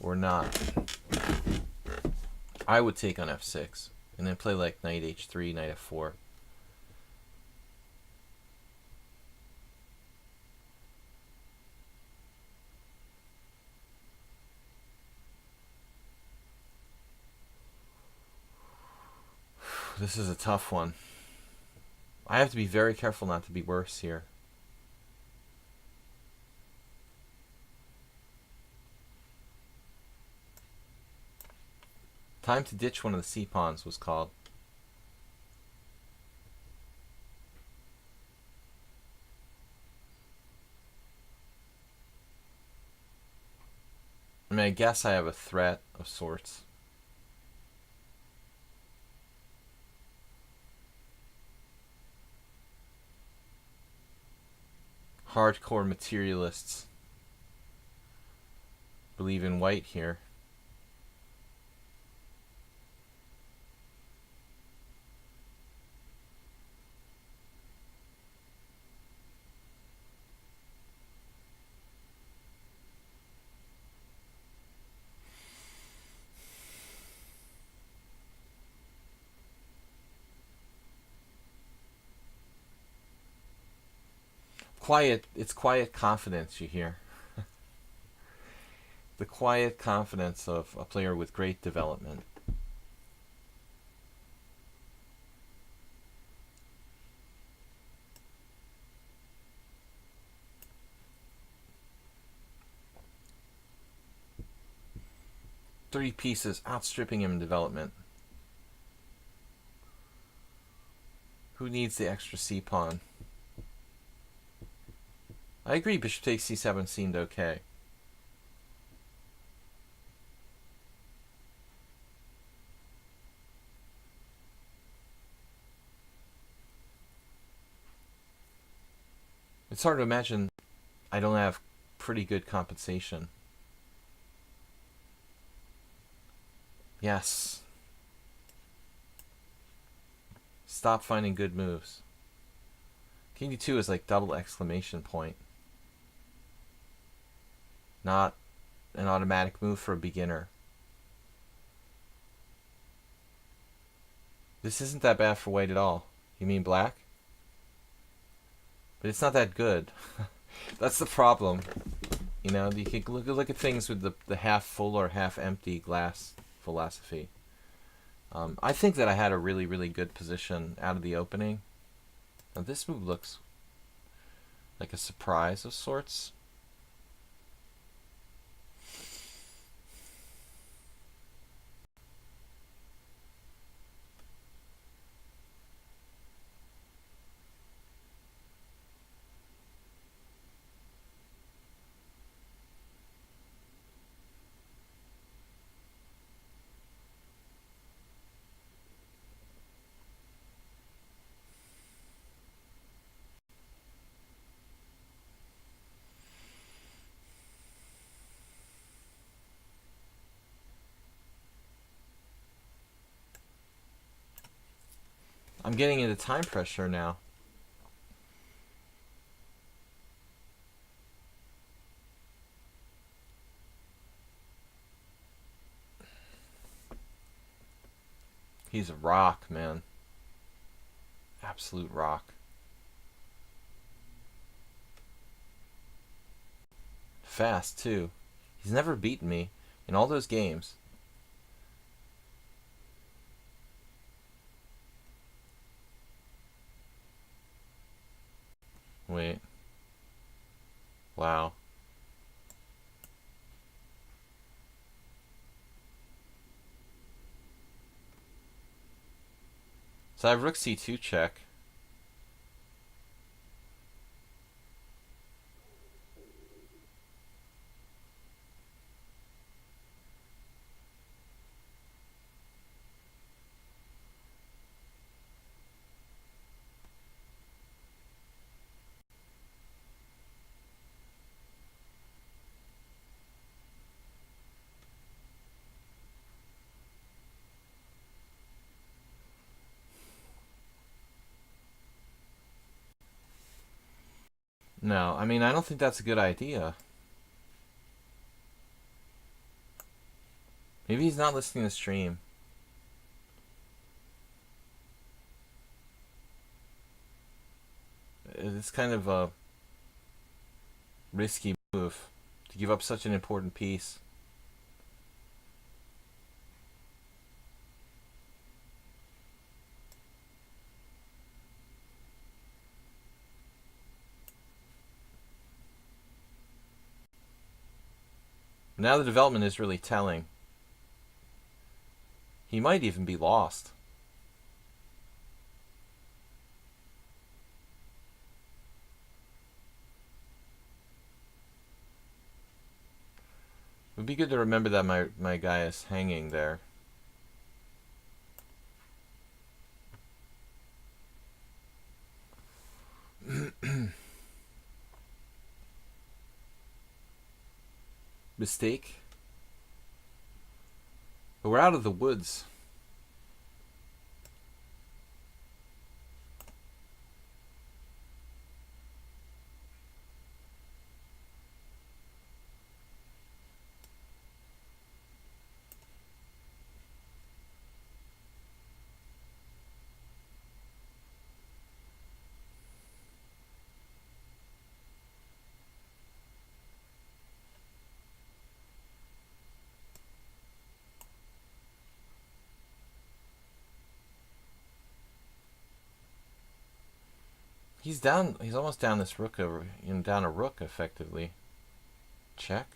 Or not? I would take on f6, and then play like knight h3, knight f4. This is a tough one. I have to be very careful not to be worse here. Time to ditch one of the c-pawns was called. I mean, I guess I have a threat of sorts. Hardcore materialists believe in white here. It's quiet confidence you hear. The quiet confidence of a player with great development. Three pieces outstripping him in development. Who needs the extra c-pawn? I agree, bishop takes c7 seemed okay. It's hard to imagine I don't have pretty good compensation. Yes. Stop finding good moves. King d2 is like double exclamation point. Not an automatic move for a beginner. This isn't that bad for white at all. You mean black? But it's not that good. That's the problem. You know, you can look at things with the half full or half empty glass philosophy. I think that I had a really, really good position out of the opening. Now this move looks like a surprise of sorts. I'm getting into time pressure now. He's a rock, man. Absolute rock. Fast, too. He's never beaten me in all those games. Wait. Wow. So I have rook c2 check. No, I mean, I don't think that's a good idea. Maybe he's not listening to the stream. It's kind of a risky move to give up such an important piece. Now the development is really telling. He might even be lost. It would be good to remember that my guy is hanging there. Mistake. But we're out of the woods. He's down. He's almost down this rook over. Down a rook effectively. Check.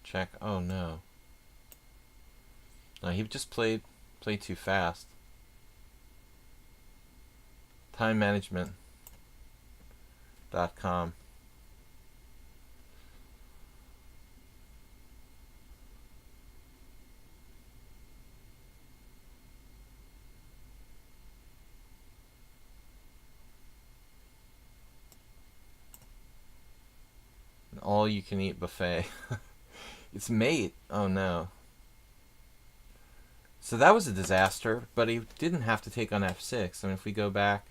Check. Oh no. No, he just played too fast. TimeManagement.com. An all-you-can-eat buffet. It's mate. Oh no. So that was a disaster, but he didn't have to take on f6. I mean, if we go back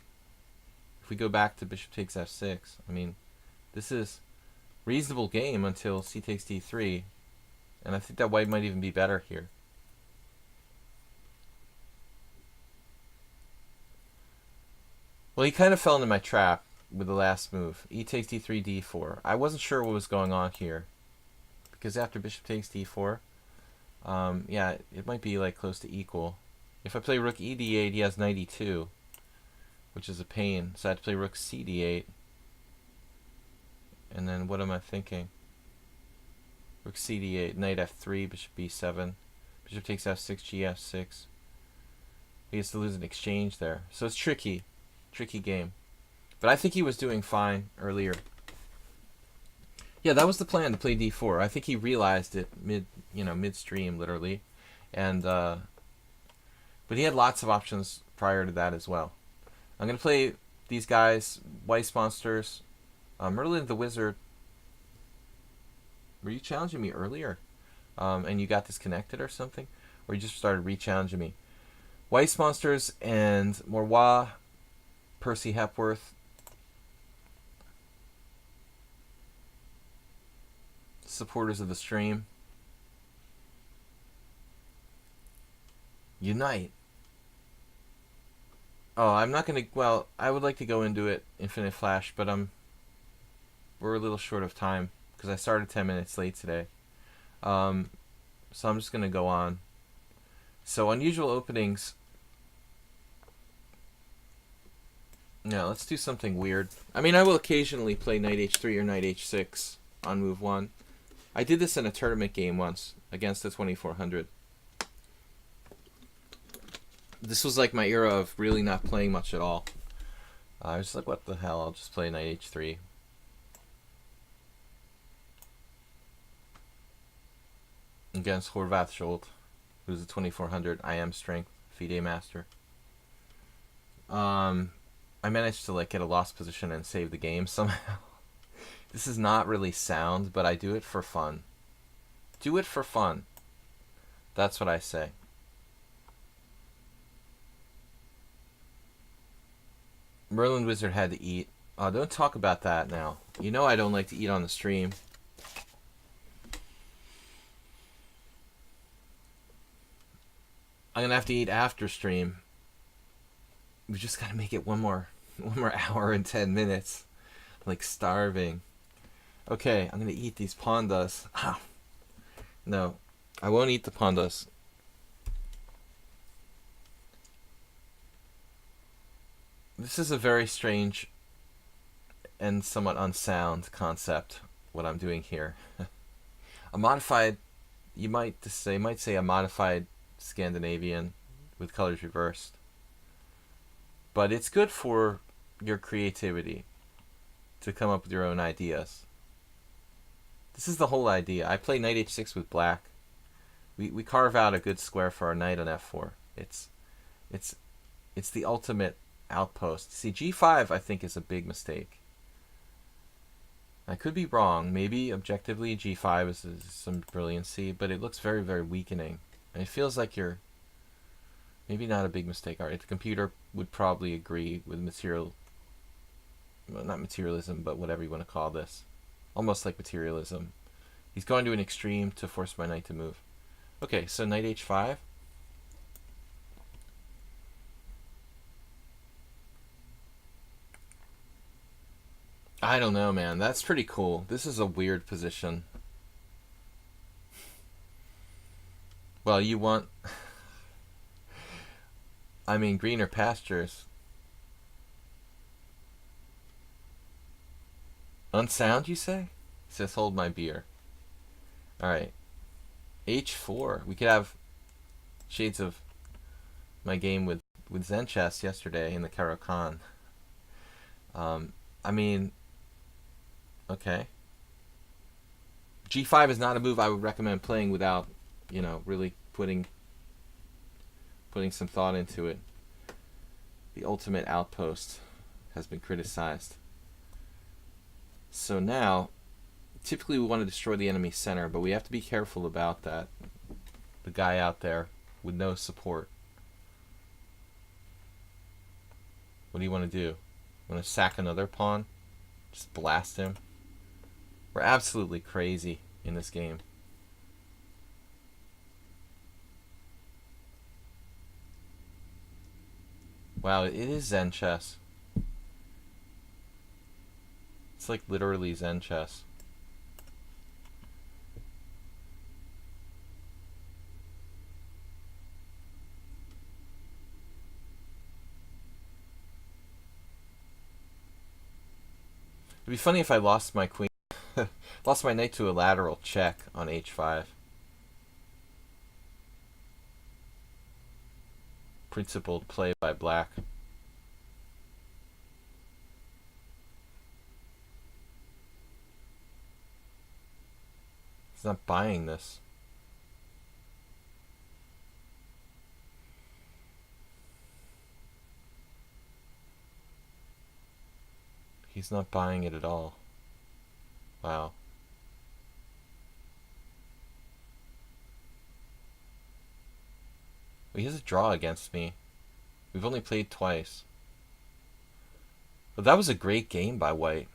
to bishop takes f6, I mean, this is reasonable game until c takes d3, and I think that white might even be better here. Well, he kind of fell into my trap with the last move. E takes d3, d4. I wasn't sure what was going on here, because after bishop takes d4, yeah, it might be like close to equal. If I play rook e d8, he has knight e2, which is a pain. So I have to play rook c d8. And then what am I thinking? Rook c d8, knight f3, bishop b7, bishop takes f6, g f6. He gets to lose an exchange there. So it's tricky game. But I think he was doing fine earlier. Yeah, that was the plan, to play d4. I think he realized it midstream, literally, and but he had lots of options prior to that as well. I'm gonna play these guys, Weiss Monsters, Merlin the Wizard. Were you challenging me earlier, and you got disconnected or something, or you just started re-challenging me? Weiss Monsters and Morwa, Percy Hepworth. Supporters of the stream, unite. Oh, I'm not gonna. Well, I would like to go into it Infinite Flash, but we're a little short of time because I started 10 minutes late today. So I'm just gonna go on. So unusual openings. Yeah, let's do something weird. I mean, I will occasionally play knight h3 or knight h6 on move 1. I did this in a tournament game once against the 2400. This was like my era of really not playing much at all. I was like, what the hell, I'll just play knight h3. Against Horvath Scholt, who's a 2400 IM strength FIDE master. I managed to like get a lost position and save the game somehow. This is not really sound, but I do it for fun. Do it for fun. That's what I say. Merlin Wizard had to eat. Oh, don't talk about that now. You know I don't like to eat on the stream. I'm gonna have to eat after stream. We just gotta make it one more hour and 10 minutes. I'm like starving. Okay, I'm gonna eat these pandas. Ah, no, I won't eat the pandas. This is a very strange and somewhat unsound concept, what I'm doing here. A modified, you might say a modified Scandinavian with colors reversed. But it's good for your creativity to come up with your own ideas. This is the whole idea. I play knight h6 with black. We carve out a good square for our knight on f4. It's the ultimate outpost. See, g5 I think is a big mistake. I could be wrong. Maybe objectively g5 is some brilliancy, but it looks very, very weakening. And it feels like you're maybe not a big mistake. All right, the computer would probably agree with material, well, not materialism, but whatever you want to call this. Almost like materialism. He's going to an extreme to force my knight to move. Okay, so knight h5. I don't know, man. That's pretty cool. This is a weird position. Well, you want... I mean, greener pastures. Unsound, you say? He says, hold my beer. Alright. h4. We could have shades of my game with Zen Chess yesterday in the Caro-Kann. I mean... Okay. g5 is not a move I would recommend playing without, you know, really putting some thought into it. The ultimate outpost has been criticized. So now, typically we want to destroy the enemy's center, but we have to be careful about that. The guy out there with no support. What do you want to do? Want to sack another pawn? Just blast him? We're absolutely crazy in this game. Wow, it is Zen chess. It's like literally Zen chess. It'd be funny if I lost my queen. Lost my knight to a lateral check on h5. Principled play by black. He's not buying this. He's not buying it at all. Wow. He has a draw against me. We've only played twice. But that was a great game by White.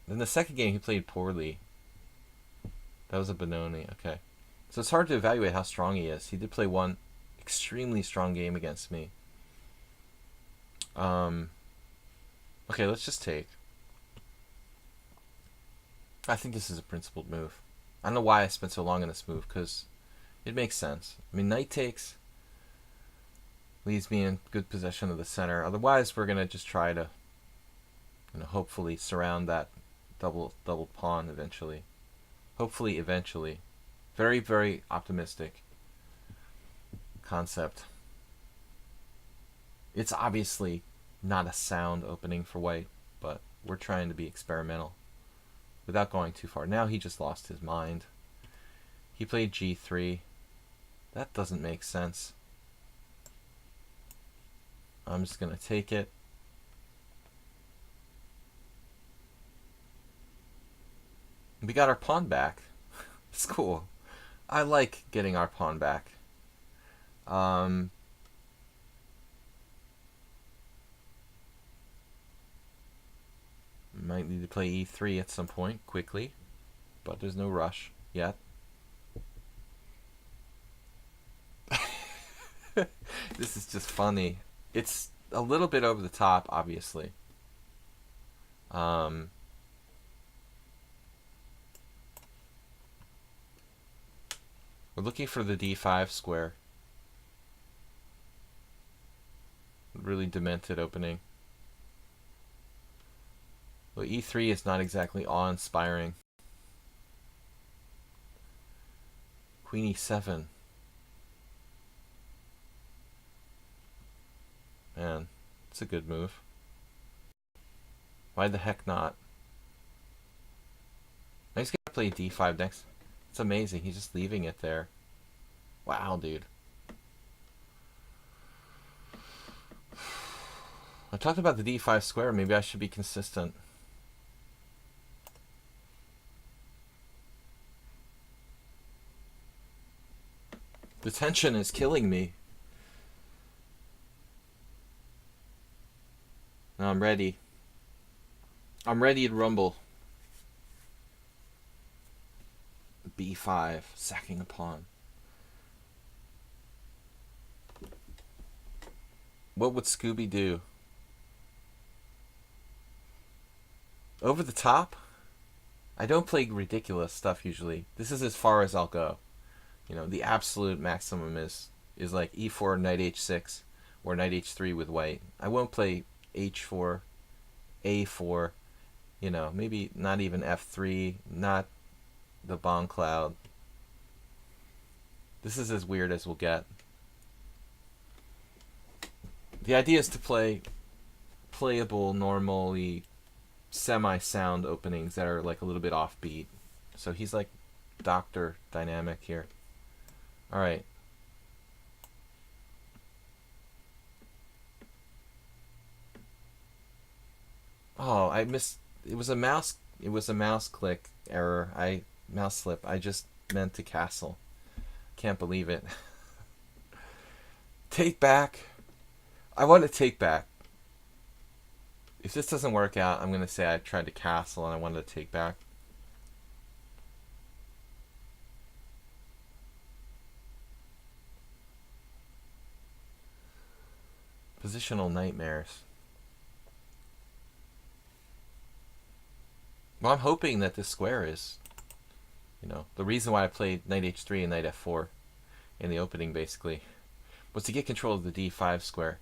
Then the second game he played poorly. That was a Benoni. Okay. So it's hard to evaluate how strong he is. He did play one extremely strong game against me. Okay, let's just take. I think this is a principled move. I don't know why I spent so long on this move, because it makes sense. I mean, knight takes leaves me in good possession of the center. Otherwise, we're going to just try to, you know, hopefully surround that double pawn eventually. Hopefully, eventually. Very, very optimistic concept. It's obviously not a sound opening for White, but we're trying to be experimental without going too far. Now he just lost his mind. He played g3. That doesn't make sense. I'm just going to take it. We got our pawn back. It's cool. I like getting our pawn back. Might need to play e3 at some point, quickly. But there's no rush yet. This is just funny. It's a little bit over the top, obviously. We're looking for the d5 square. Really demented opening. Well, e3 is not exactly awe-inspiring. Queen e7. Man, it's a good move. Why the heck not? Now he's gonna play d5 next. It's amazing. He's just leaving it there. Wow, dude. I talked about the d5 square. Maybe I should be consistent. The tension is killing me. Now I'm ready. I'm ready to rumble. b5, sacking a pawn. What would Scooby do? Over the top? I don't play ridiculous stuff usually. This is as far as I'll go. You know, the absolute maximum is like e4, knight h6, or knight h3 with white. I won't play h4, a4, you know, maybe not even f3, not the bomb cloud. This is as weird as we'll get. The idea is to play playable, normally semi-sound openings that are like a little bit offbeat. So he's like Dr. Dynamic here. Alright. Oh, I missed. It was a mouse click error. Mouse slip. I just meant to castle. Can't believe it. Take back. I want to take back. If this doesn't work out, I'm going to say I tried to castle and I wanted to take back. Positional nightmares. Well, I'm hoping that this square is, you know, the reason why I played knight h3 and knight f4 in the opening, basically, was to get control of the d5 square.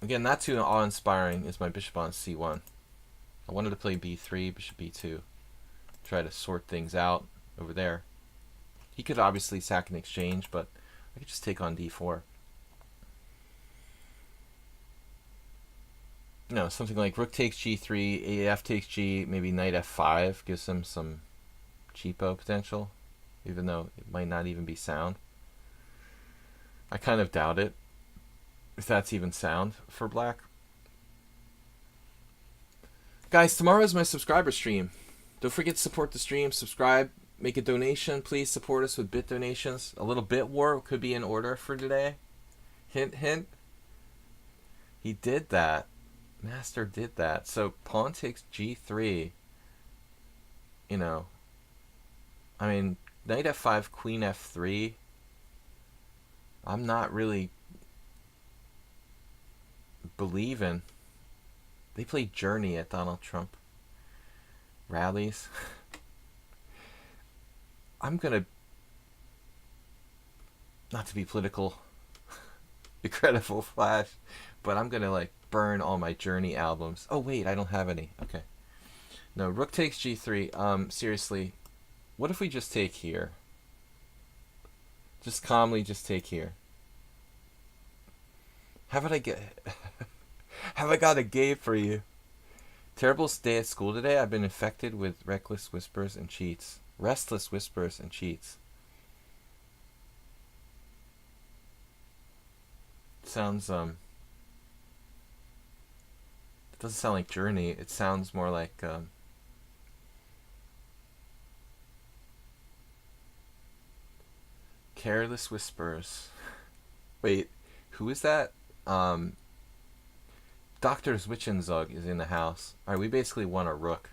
Again, not too awe-inspiring is my bishop on c1. I wanted to play b3, bishop b2, try to sort things out over there. He could obviously sack an exchange, but I could just take on d4. You know, something like rook takes g3, af takes g, maybe knight f5 gives him some cheapo potential, even though it might not even be sound. I kind of doubt it, if that's even sound for black. Guys, tomorrow is my subscriber stream. Don't forget to support the stream, subscribe, make a donation. Please support us with bit donations. A little bit war could be in order for today. Hint, hint. He did that. Master did that. So pawn takes g3. You know, I mean, knight f5, queen f3. I'm not really believing. They play Journey at Donald Trump rallies. I'm gonna, not to be political, incredible flash, but I'm gonna like burn all my Journey albums. Oh wait, I don't have any. Okay. No, rook takes g3. Seriously, what if we just take here? Just calmly just take here. Have I got a game for you? Terrible day at school today. I've been infected with reckless whispers and cheats. Restless whispers and cheats. Sounds it doesn't sound like Journey. It sounds more like Careless Whispers. Wait, Who is that? Dr. Zwischenzug is in the house. Alright, we basically won a rook.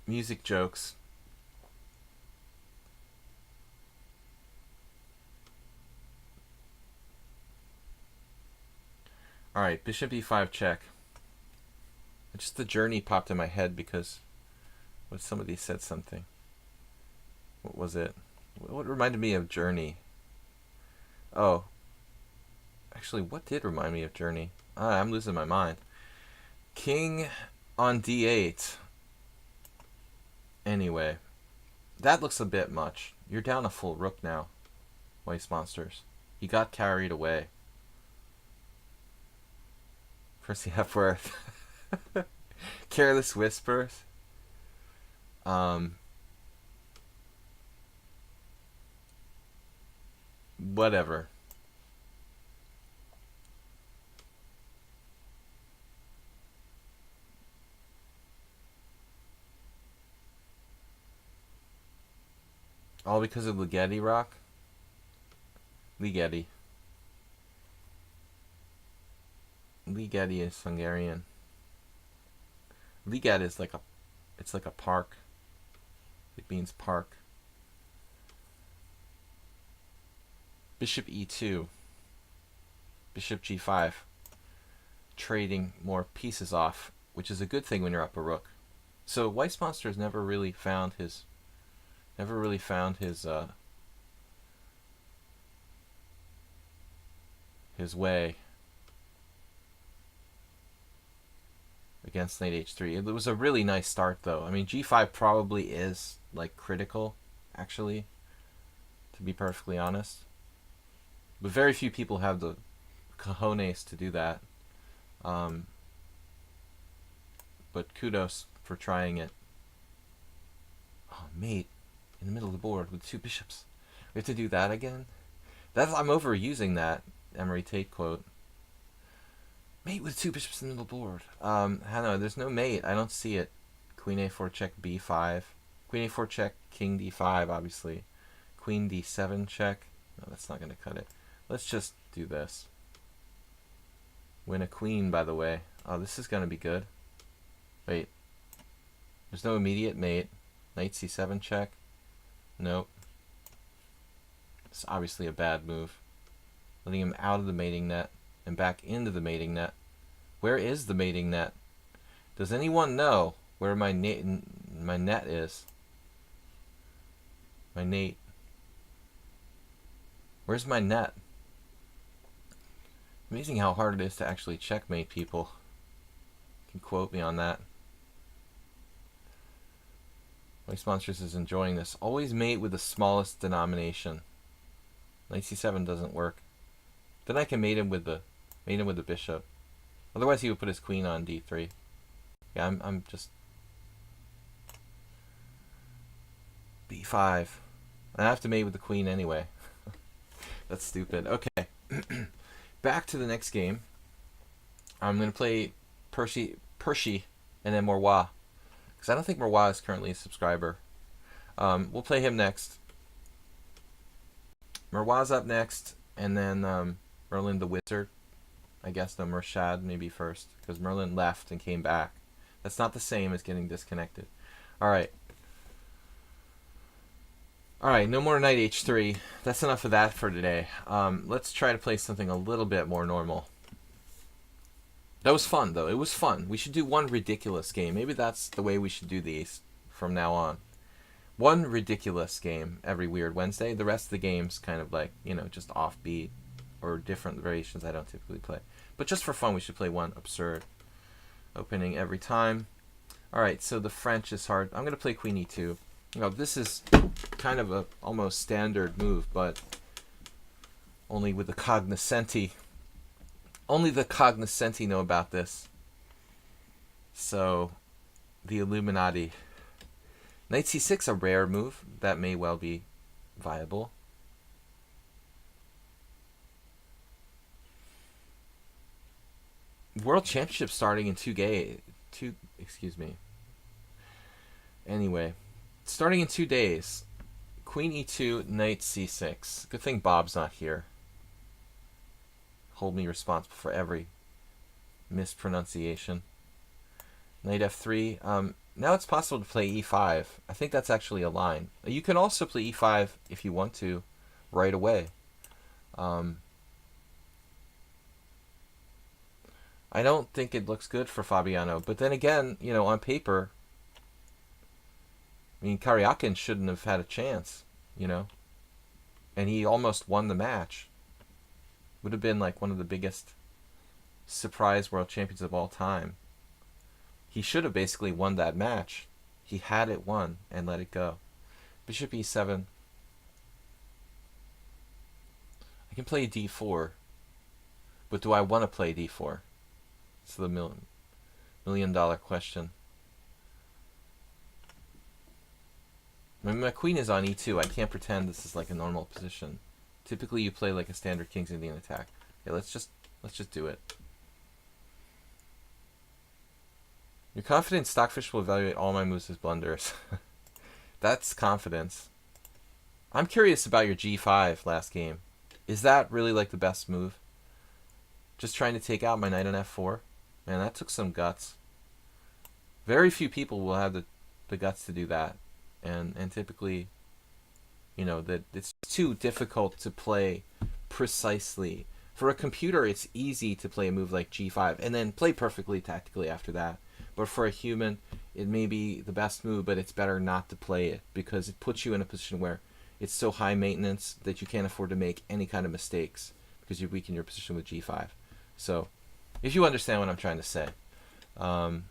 Music jokes. Alright, bishop e5 check. Just the journey popped in my head because somebody said something. What was it? What reminded me of Journey? Oh. Actually, what did remind me of Journey? I'm losing my mind. King on d8. Anyway. That looks a bit much. You're down a full rook now, Waste Monsters. You got carried away. Percy Hepworth. Careless Whispers. Whatever. All because of Ligeti Rock? Ligeti. Ligeti is Hungarian. Liget is like a park. It means park. Bishop e2. Bishop g5. Trading more pieces off, which is a good thing when you're up a rook. So Weiss Monster's never really found his way against knight h3. It was a really nice start, though. I mean, g5 probably is like critical, actually, to be perfectly honest. But very few people have the cojones to do that. But kudos for trying it. Oh, mate, in the middle of the board with two bishops. We have to do that again? I'm overusing that Emery Tate quote. Mate with two bishops in the middle of the board. I don't know, there's no mate. I don't see it. Queen a4 check b5. Queen a4 check, king d5, obviously. Queen d7 check. No, that's not going to cut it. Let's just do this. Win a queen, by the way. Oh, this is going to be good. Wait. There's no immediate mate. Knight c7 check. Nope. It's obviously a bad move. Letting him out of the mating net and back into the mating net. Where is the mating net? Does anyone know where my net is? My nate. Where's my net? Amazing how hard it is to actually checkmate people. You can quote me on that. Waste Monsters is enjoying this. Always mate with the smallest denomination. Knight c7 doesn't work. Then I can mate him with the bishop. Otherwise he would put his queen on d3. Yeah, I'm just b5. I have to mate with the queen anyway. That's stupid. Okay. Back to the next game. I'm going to play Percy and then Morwa. Because I don't think Morwa is currently a subscriber. We'll play him next. Morwa's up next. And then Merlin the Wizard. I guess no, Mershad maybe first. Because Merlin left and came back. That's not the same as getting disconnected. Alright. Alright, no more knight h3. That's enough of that for today. Let's try to play something a little bit more normal. That was fun, though. It was fun. We should do one ridiculous game. Maybe that's the way we should do these from now on. One ridiculous game every Weird Wednesday. The rest of the games kind of like, you know, just offbeat or different variations I don't typically play. But just for fun, we should play one absurd opening every time. Alright, so the French is hard. I'm going to play Queen e2. You know, this is kind of a almost standard move, but only with the cognoscenti. Only the cognoscenti know about this. So, the Illuminati. Knight c6, a rare move. That may well be viable. World Championship starting in excuse me. Anyway, starting in 2 days. Queen e2, knight c6. Good thing Bob's not here. Hold me responsible for every mispronunciation. Knight f3. Now it's possible to play e5. I think that's actually a line. You can also play e5 if you want to right away. I don't think it looks good for Fabiano. But then again, you know, on paper, I mean, Karyakin shouldn't have had a chance, you know. And he almost won the match. Would have been like one of the biggest surprise world champions of all time. He should have basically won that match. He had it won and let it go. Bishop e7. I can play d4. But do I want to play d4? It's the million-dollar question. I mean, my queen is on e2. I can't pretend this is like a normal position. Typically, you play like a standard King's Indian attack. Yeah, let's just do it. You're confident Stockfish will evaluate all my moves as blunders. That's confidence. I'm curious about your g5 last game. Is that really like the best move? Just trying to take out my knight on f4? Man, that took some guts. Very few people will have the guts to do that. And typically, you know, that it's too difficult to play precisely. For a computer, it's easy to play a move like g5 and then play perfectly tactically after that. But for a human, it may be the best move, but it's better not to play it because it puts you in a position where it's so high maintenance that you can't afford to make any kind of mistakes because you weaken your position with g5. So, if you understand what I'm trying to say. Now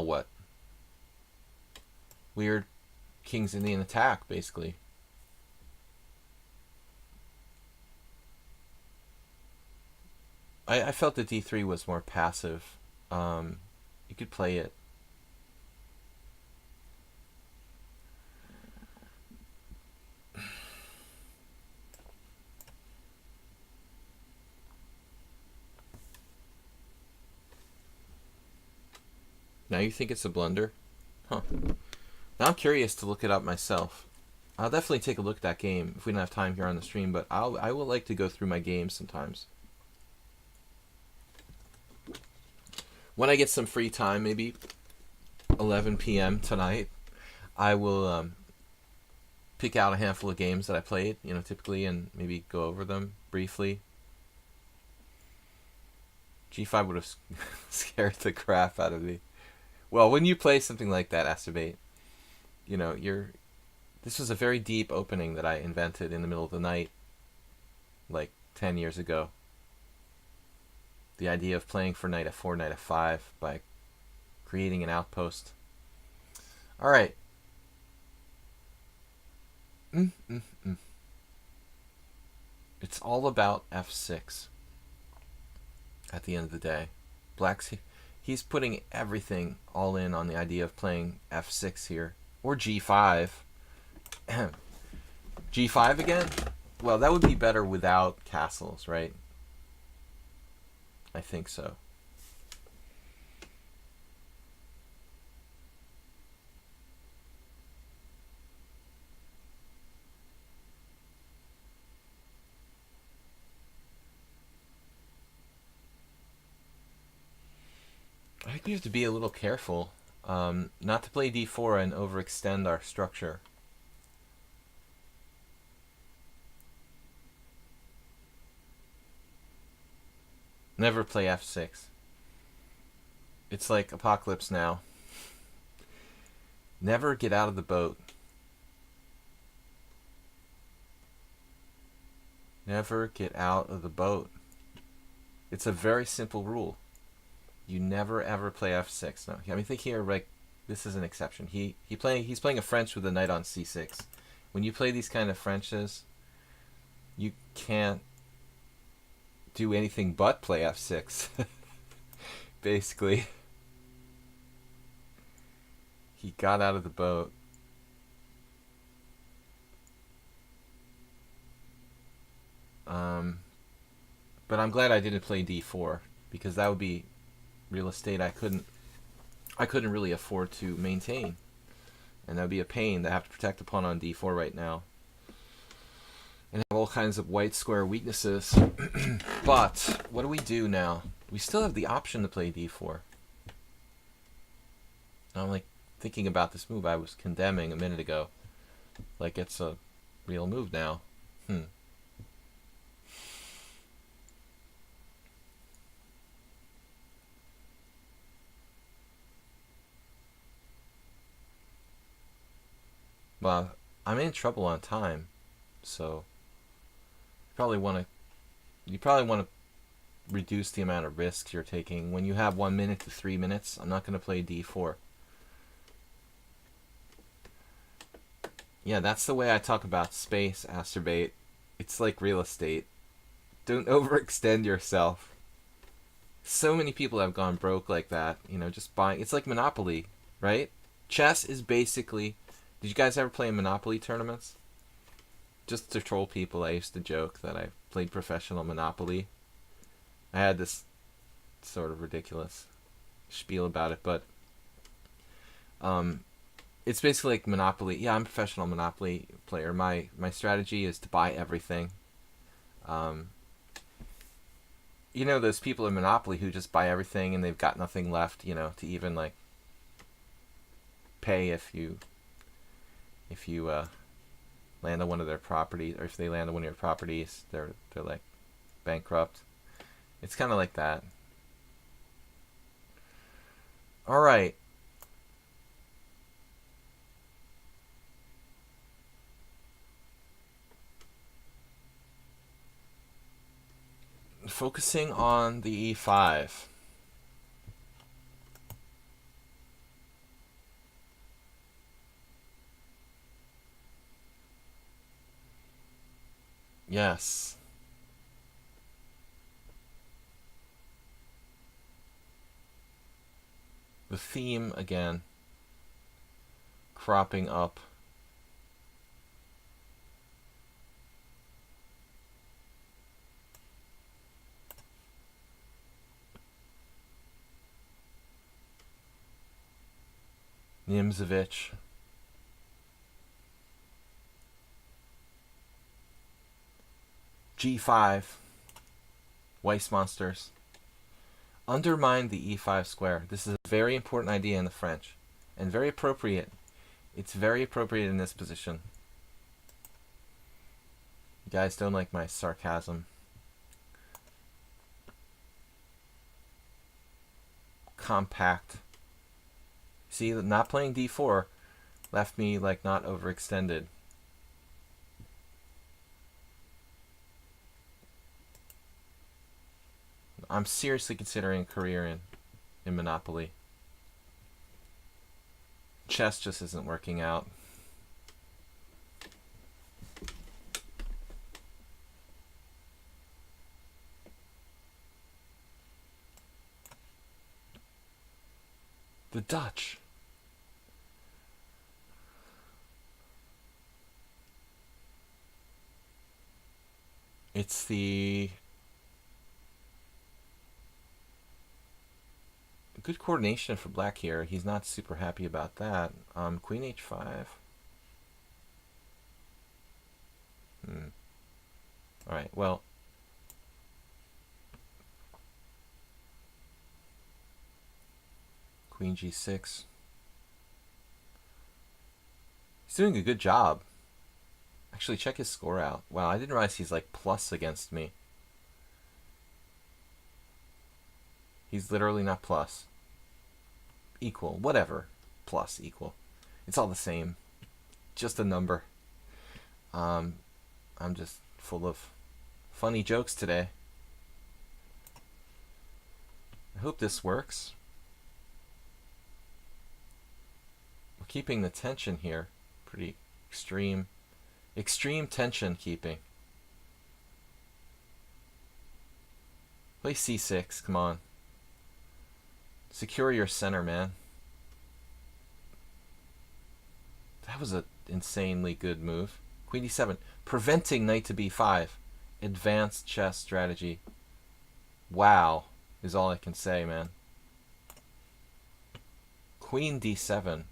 what? Weird King's Indian attack, basically. I felt that d3 was more passive. You could play it. Now you think it's a blunder? Huh. Now I'm curious to look it up myself. I'll definitely take a look at that game if we don't have time here on the stream, but I will like to go through my games sometimes. When I get some free time, maybe 11 p.m. tonight, I will pick out a handful of games that I played, you know, typically, and maybe go over them briefly. G5 would have scared the crap out of me. Well, when you play something like that, Acerbate, you know, this was a very deep opening that I invented in the middle of the night, like 10 years ago. The idea of playing for knight f4, knight f5 by creating an outpost. All right. It's all about f6 at the end of the day. He's putting everything all in on the idea of playing f6 here. Or g5. g5 again? Well, that would be better without castles, right? I think so. I think we have to be a little careful not to play d4 and overextend our structure. Never play f6. It's like Apocalypse Now. Never get out of the boat. Never get out of the boat. It's a very simple rule. You never ever play f6. No, I mean, think here, like, this is an exception. He's playing a French with a knight on c6. When you play these kind of Frenches, you can't do anything but play f6. Basically. He got out of the boat. But I'm glad I didn't play d4 because that would be real estate I couldn't really afford to maintain. And that would be a pain to have to protect the pawn on d4 right now. And have all kinds of white square weaknesses. But what do we do now? We still have the option to play d4. I'm like thinking about this move I was condemning a minute ago. Like it's a real move now. Well, I'm in trouble on time, so you probably want to reduce the amount of risks you're taking. When you have 1 minute to 3 minutes, I'm not going to play d4. Yeah, that's the way I talk about space, Asterbate. It's like real estate. Don't overextend yourself. So many people have gone broke like that, just buying. It's like Monopoly, right? Chess is basically... Did you guys ever play in Monopoly tournaments? Just to troll people, I used to joke that I played professional Monopoly. I had this sort of ridiculous spiel about it, but it's basically like Monopoly. Yeah, I'm a professional Monopoly player. My strategy is to buy everything. Those people in Monopoly who just buy everything and they've got nothing left, to even like pay if you land on one of their properties, or if they land on one of your properties, they're like bankrupt. It's kind of like that. All right. Focusing on the e5. Yes. The theme again cropping up. Nimzovich. G5. Weiss monsters. Undermine the e5 square. This is a very important idea in the French. And very appropriate. It's very appropriate in this position. You guys don't like my sarcasm. Compact. See, not playing d4 left me like not overextended. I'm seriously considering a career in Monopoly. Chess just isn't working out. The Dutch. It's the good coordination for black here. He's not super happy about that. Queen h5. Alright, well. Queen g6. He's doing a good job. Actually, check his score out. Wow, I didn't realize he's like plus against me. He's literally not plus. Equal. Whatever. Plus, equal. It's all the same. Just a number. I'm just full of funny jokes today. I hope this works. We're keeping the tension here. Pretty extreme. Extreme tension keeping. Play c6, come on. Secure your center, man. That was an insanely good move. Queen d7. Preventing knight to b5. Advanced chess strategy. Wow, is all I can say, man. Queen d7.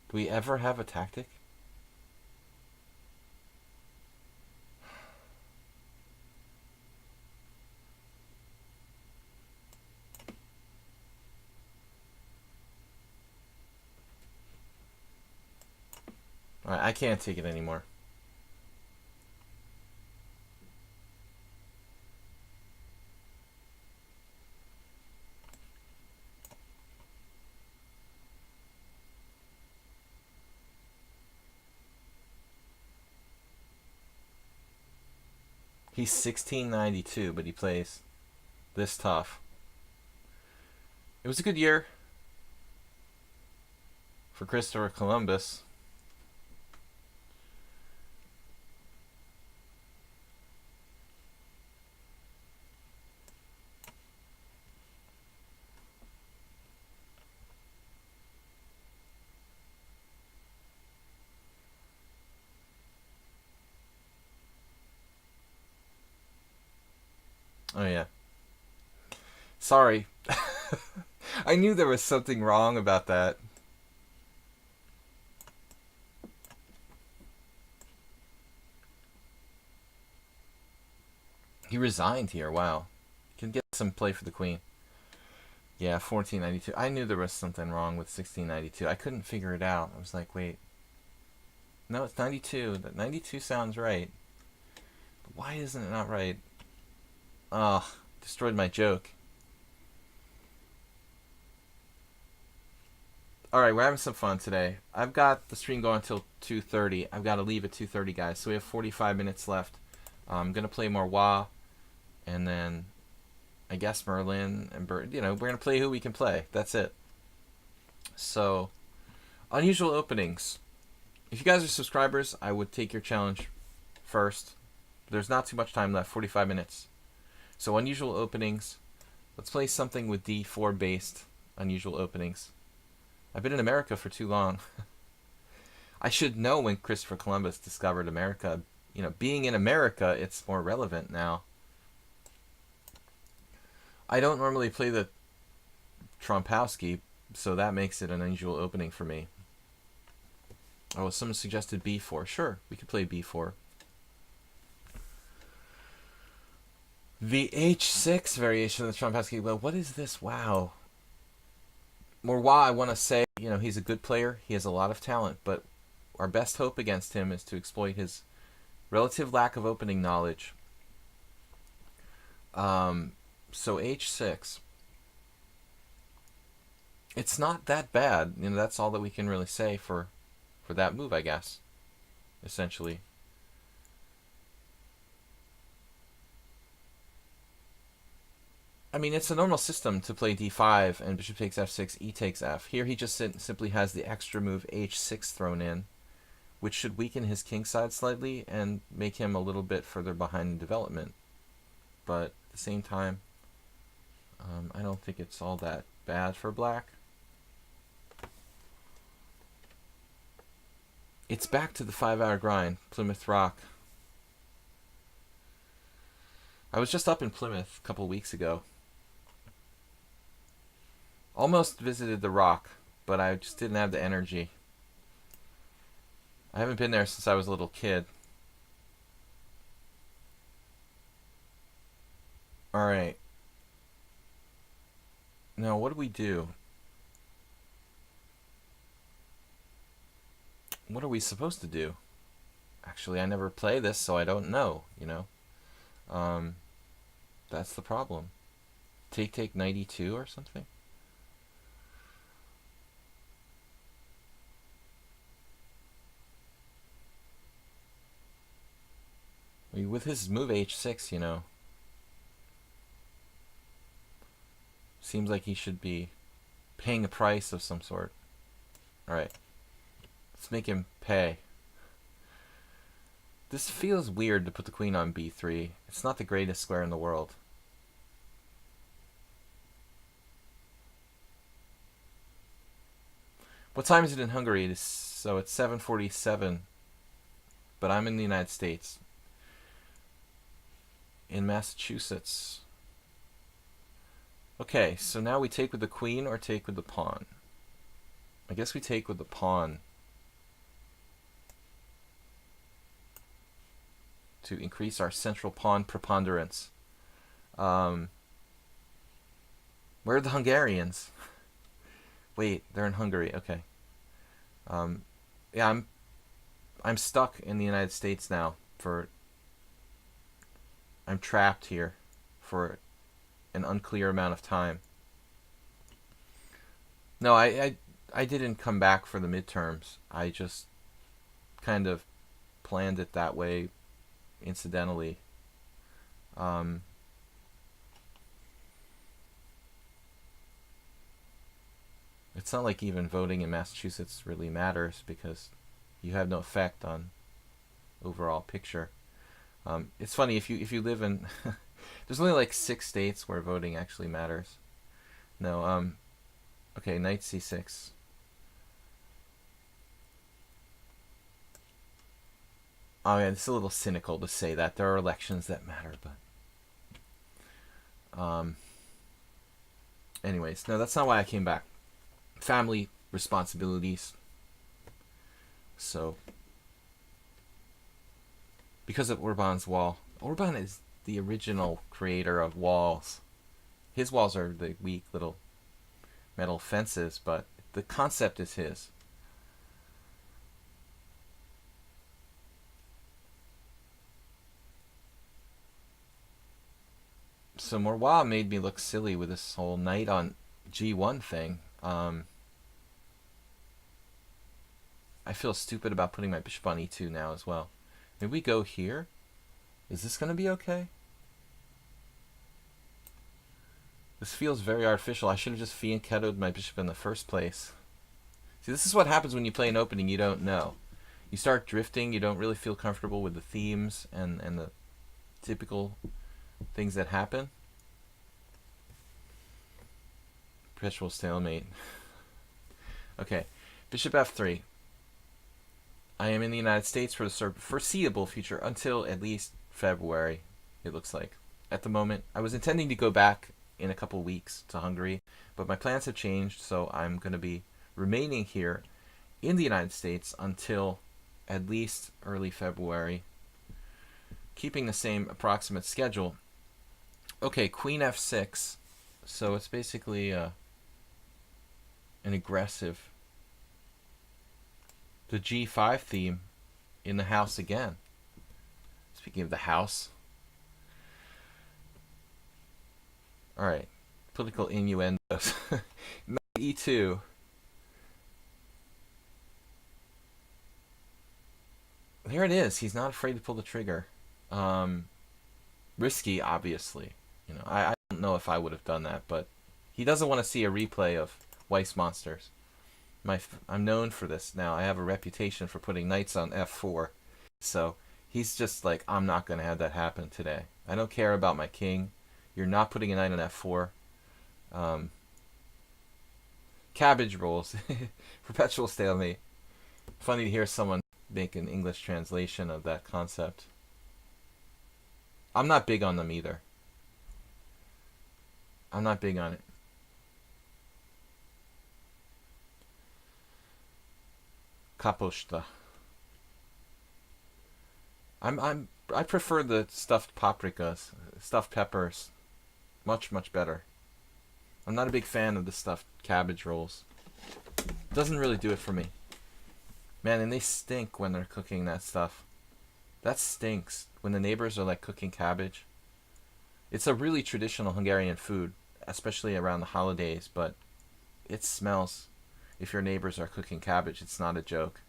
Do we ever have a tactic? Alright, I can't take it anymore. He's 1692, but he plays this tough. It was a good year for Christopher Columbus. Oh, yeah. Sorry. I knew there was something wrong about that. He resigned here. Wow. Can get some play for the queen. Yeah, 1492. I knew there was something wrong with 1692. I couldn't figure it out. I was like, wait. No, it's 92. That 92 sounds right. But why isn't it not right? Ugh. Destroyed my joke. Alright, we're having some fun today. I've got the stream going until 2:30. I've got to leave at 2:30, guys. So we have 45 minutes left. I'm going to play more WoW. And then, I guess Merlin and Bird. You know, we're going to play who we can play. That's it. So, unusual openings. If you guys are subscribers, I would take your challenge first. There's not too much time left. 45 minutes. So, unusual openings. Let's play something with D4 based unusual openings. I've been in America for too long. I should know when Christopher Columbus discovered America. You know, being in America, it's more relevant now. I don't normally play the Trompowsky, so that makes it an unusual opening for me. Oh, someone suggested B4. Sure, we could play B4. The H6 variation of the Trompowsky. Well, what is this? Wow. Morwa, I want to say, you know, he's a good player. He has a lot of talent, but our best hope against him is to exploit his relative lack of opening knowledge. So H6. It's not that bad. You know, that's all that we can really say for that move, I guess. Essentially. I mean, it's a normal system to play d5 and bishop takes f6, e takes f. Here he just simply has the extra move h6 thrown in, which should weaken his king side slightly and make him a little bit further behind in development. But at the same time, I don't think it's all that bad for black. It's back to the 5-hour grind, Plymouth Rock. I was just up in Plymouth a couple weeks ago. Almost visited the Rock, but I just didn't have the energy. I haven't been there since I was a little kid. Alright. Now, what do we do? What are we supposed to do? Actually, I never play this, so I don't know, you know? That's the problem. Take 92 or something? I mean, with his move h6, you know, seems like he should be paying a price of some sort. Alright. Let's make him pay. This feels weird to put the queen on b3. It's not the greatest square in the world. What time is it in Hungary? So it's 7:47. But I'm in the United States. In Massachusetts. Okay, so now we take with the queen or take with the pawn? I guess we take with the pawn. to increase our central pawn preponderance. Where are the Hungarians? Wait, they're in Hungary. Okay. Yeah, I'm stuck in the United States now. I'm trapped here for an unclear amount of time. No, I didn't come back for the midterms. I just kind of planned it that way incidentally. It's not like even voting in Massachusetts really matters because you have no effect on overall picture. It's funny if you live in there's only like 6 states where voting actually matters. No, okay, knight c6. Oh yeah, it's a little cynical to say that there are elections that matter, but anyways, no, that's not why I came back. Family responsibilities. So because of Orban's wall. Orban is the original creator of walls. His walls are the weak little metal fences, but the concept is his. So Morwa made me look silly with this whole knight on g1 thing. I feel stupid about putting my bishop on e2 now as well. Maybe we go here? Is this going to be okay? This feels very artificial. I should have just fianchettoed my bishop in the first place. See, this is what happens when you play an opening you don't know. You start drifting, you don't really feel comfortable with the themes and the typical things that happen. Perpetual stalemate. Okay, bishop f3. I am in the United States for the foreseeable future until at least February, it looks like. At the moment, I was intending to go back in a couple weeks to Hungary, but my plans have changed, so I'm going to be remaining here in the United States until at least early February, keeping the same approximate schedule. Okay, queen f6. So it's basically an aggressive. The g5 theme in the house again. Speaking of the house. Alright, political innuendos. Knight e2. There it is. He's not afraid to pull the trigger. Risky, obviously. You know, I don't know if I would have done that, but he doesn't want to see a replay of Weiss Monsters. I'm known for this now. I have a reputation for putting knights on f4. So he's just like, I'm not going to have that happen today. I don't care about my king. You're not putting a knight on f4. Cabbage rolls. Perpetual stalemate. Funny to hear someone make an English translation of that concept. I'm not big on them either. I'm not big on it. Kaposta. I prefer the stuffed paprikas, stuffed peppers, much better. I'm not a big fan of the stuffed cabbage rolls. Doesn't really do it for me. Man, and they stink when they're cooking that stuff. That stinks when the neighbors are like cooking cabbage. It's a really traditional Hungarian food, especially around the holidays, but it smells. If your neighbors are cooking cabbage, it's not a joke.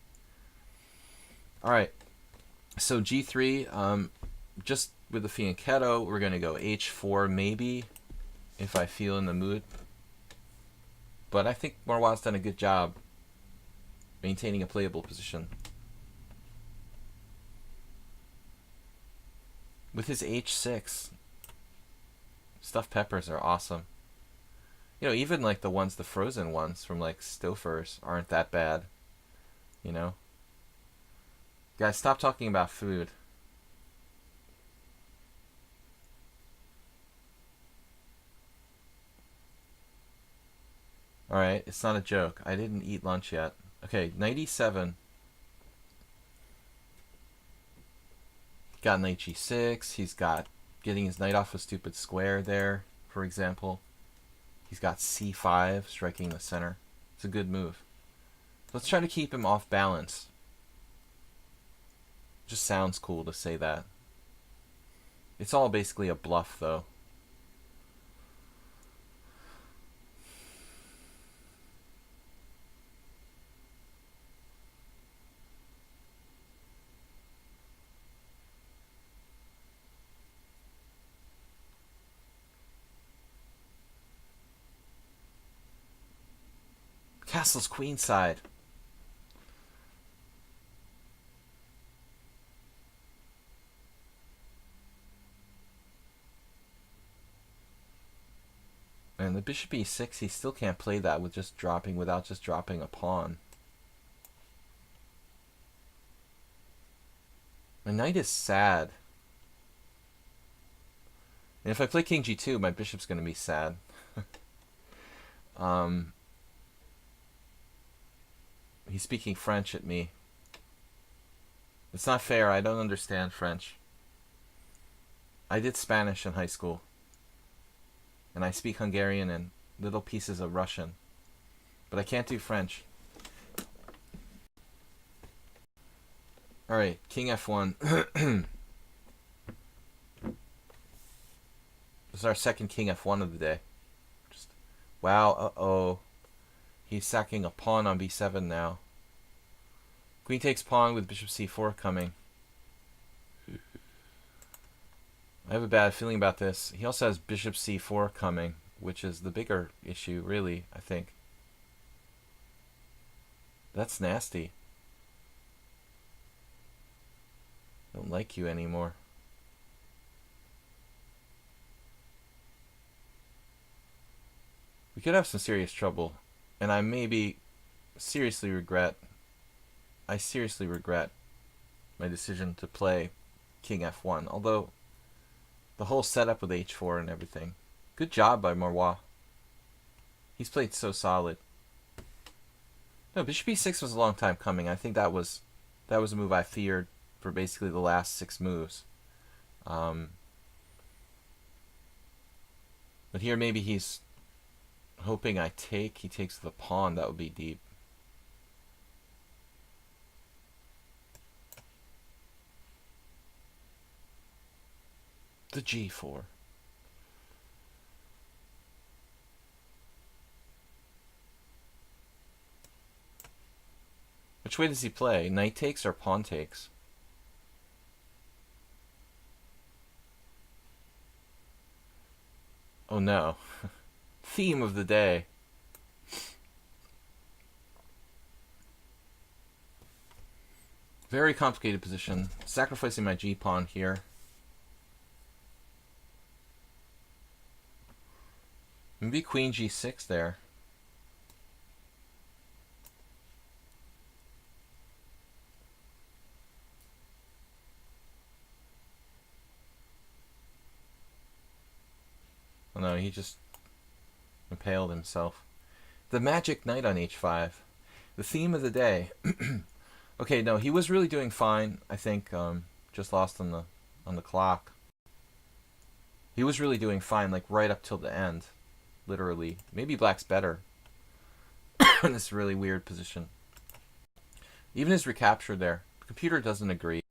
Alright, so g3, just with the fianchetto, we're going to go h4 maybe, if I feel in the mood. But I think Marwa's done a good job maintaining a playable position. With his h6, stuffed peppers are awesome. You know, even like the frozen ones from like Stouffer's aren't that bad. You know? Guys, stop talking about food. Alright, it's not a joke. I didn't eat lunch yet. Okay, knight e7. Got knight g6. He's got getting his knight off a stupid square there, for example. He's got c5, striking the center. It's a good move. Let's try to keep him off balance. Just sounds cool to say that. It's all basically a bluff, though. Castle's queenside. And the bishop e6, he still can't play that with just dropping without just dropping a pawn. My knight is sad. And if I play king g2, my bishop's going to be sad. He's speaking French at me. It's not fair. I don't understand French. I did Spanish in high school. And I speak Hungarian and little pieces of Russian. But I can't do French. Alright, king f1. This is our second king f1 of the day. Wow, uh-oh. He's sacking a pawn on b7 now. Queen takes pawn with bishop c4 coming. I have a bad feeling about this. He also has bishop c4 coming, which is the bigger issue, really, I think. That's nasty. I don't like you anymore. We could have some serious trouble. And I seriously regret my decision to play king f1. Although, the whole setup with h4 and everything. Good job by Marois. He's played so solid. No, bishop e6 was a long time coming. I think that was a move I feared for basically the last 6 moves. But here maybe he's hoping I take. He takes the pawn. That would be deep. The g4. Which way does he play? Knight takes or pawn takes? Oh no. Theme of the day. Very complicated position. Sacrificing my g-pawn here. Maybe queen g6 there. Oh no, he just impaled himself. The magic knight on h5. The theme of the day. Okay, no, he was really doing fine. I think just lost on the clock. He was really doing fine, like right up till the end, literally. Maybe black's better in this really weird position. Even his recapture there, the computer doesn't agree.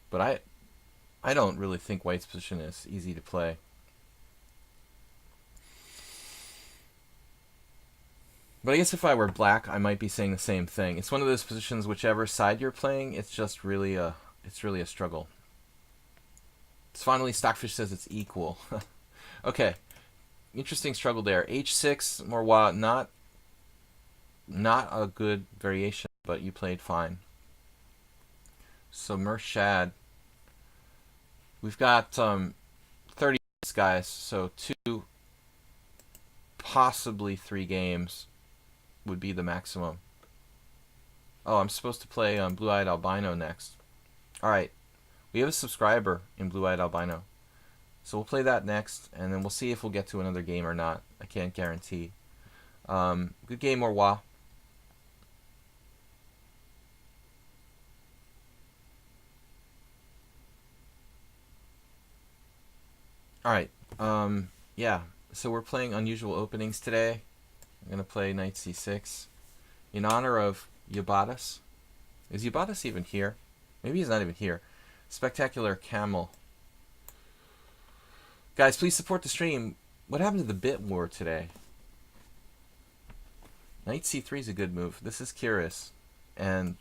But I don't really think white's position is easy to play. But I guess if I were black, I might be saying the same thing. It's one of those positions, whichever side you're playing, it's just really a struggle. It's finally, Stockfish says it's equal. Okay, interesting struggle there. h6, Marois, not a good variation, but you played fine. So Mershad, we've got 30 minutes, guys. So 2, possibly 3 games would be the maximum. Oh, I'm supposed to play Blue-Eyed Albino next. Alright, we have a subscriber in Blue-Eyed Albino. So we'll play that next, and then we'll see if we'll get to another game or not. I can't guarantee. Good game, Marois. Alright, yeah. So we're playing unusual openings today. I'm going to play knight c6 in honor of Yabatas. Is Yabatas even here? Maybe he's not even here. Spectacular Camel. Guys, please support the stream. What happened to the bit war today? Knight c3 is a good move. This is curious. And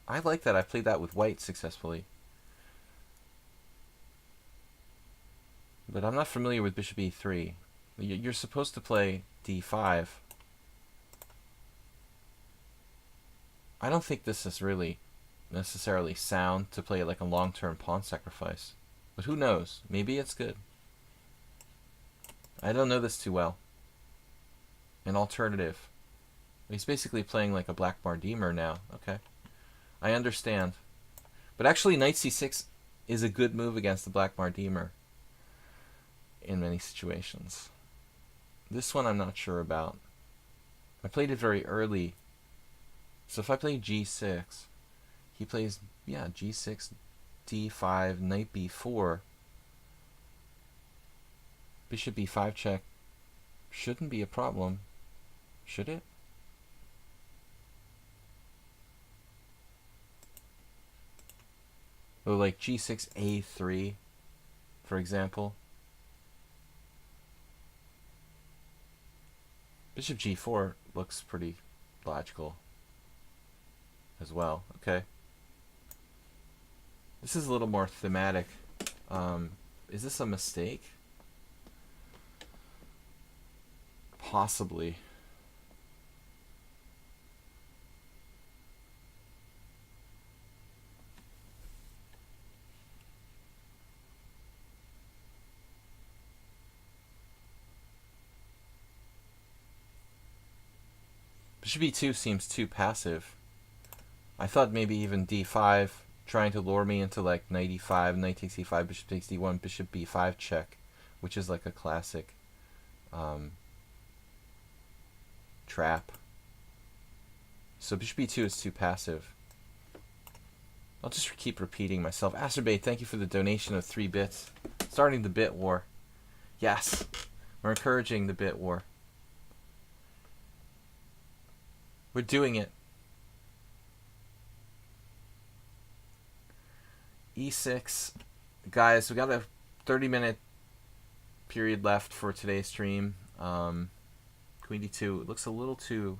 I like that. I played that with white successfully. But I'm not familiar with bishop e3. You're supposed to play d5. I don't think this is really necessarily sound to play like a long-term pawn sacrifice. But who knows? Maybe it's good. I don't know this too well. An alternative. He's basically playing like a black Mardimer now. Okay. I understand. But actually knight c6 is a good move against the black Mardimer in many situations. This one I'm not sure about. I played it very early. So if I play g6, he plays, yeah, g6, d5, knight b4. Bishop b5 check shouldn't be a problem, should it? Oh, like g6, a3, for example. Bishop g4 looks pretty logical as well. Okay. This is a little more thematic. Is this a mistake? Possibly. Bishop e2 seems too passive. I thought maybe even d5, trying to lure me into like knight e5, knight takes e5, bishop takes d1, bishop b5 check, which is like a classic trap. So bishop e2 is too passive. I'll just keep repeating myself. Acerbate, thank you for the donation of 3 bits. Starting the bit war. Yes, we're encouraging the bit war. We're doing it. E6. Guys, we got a 30-minute period left for today's stream. Queen d2 looks a little too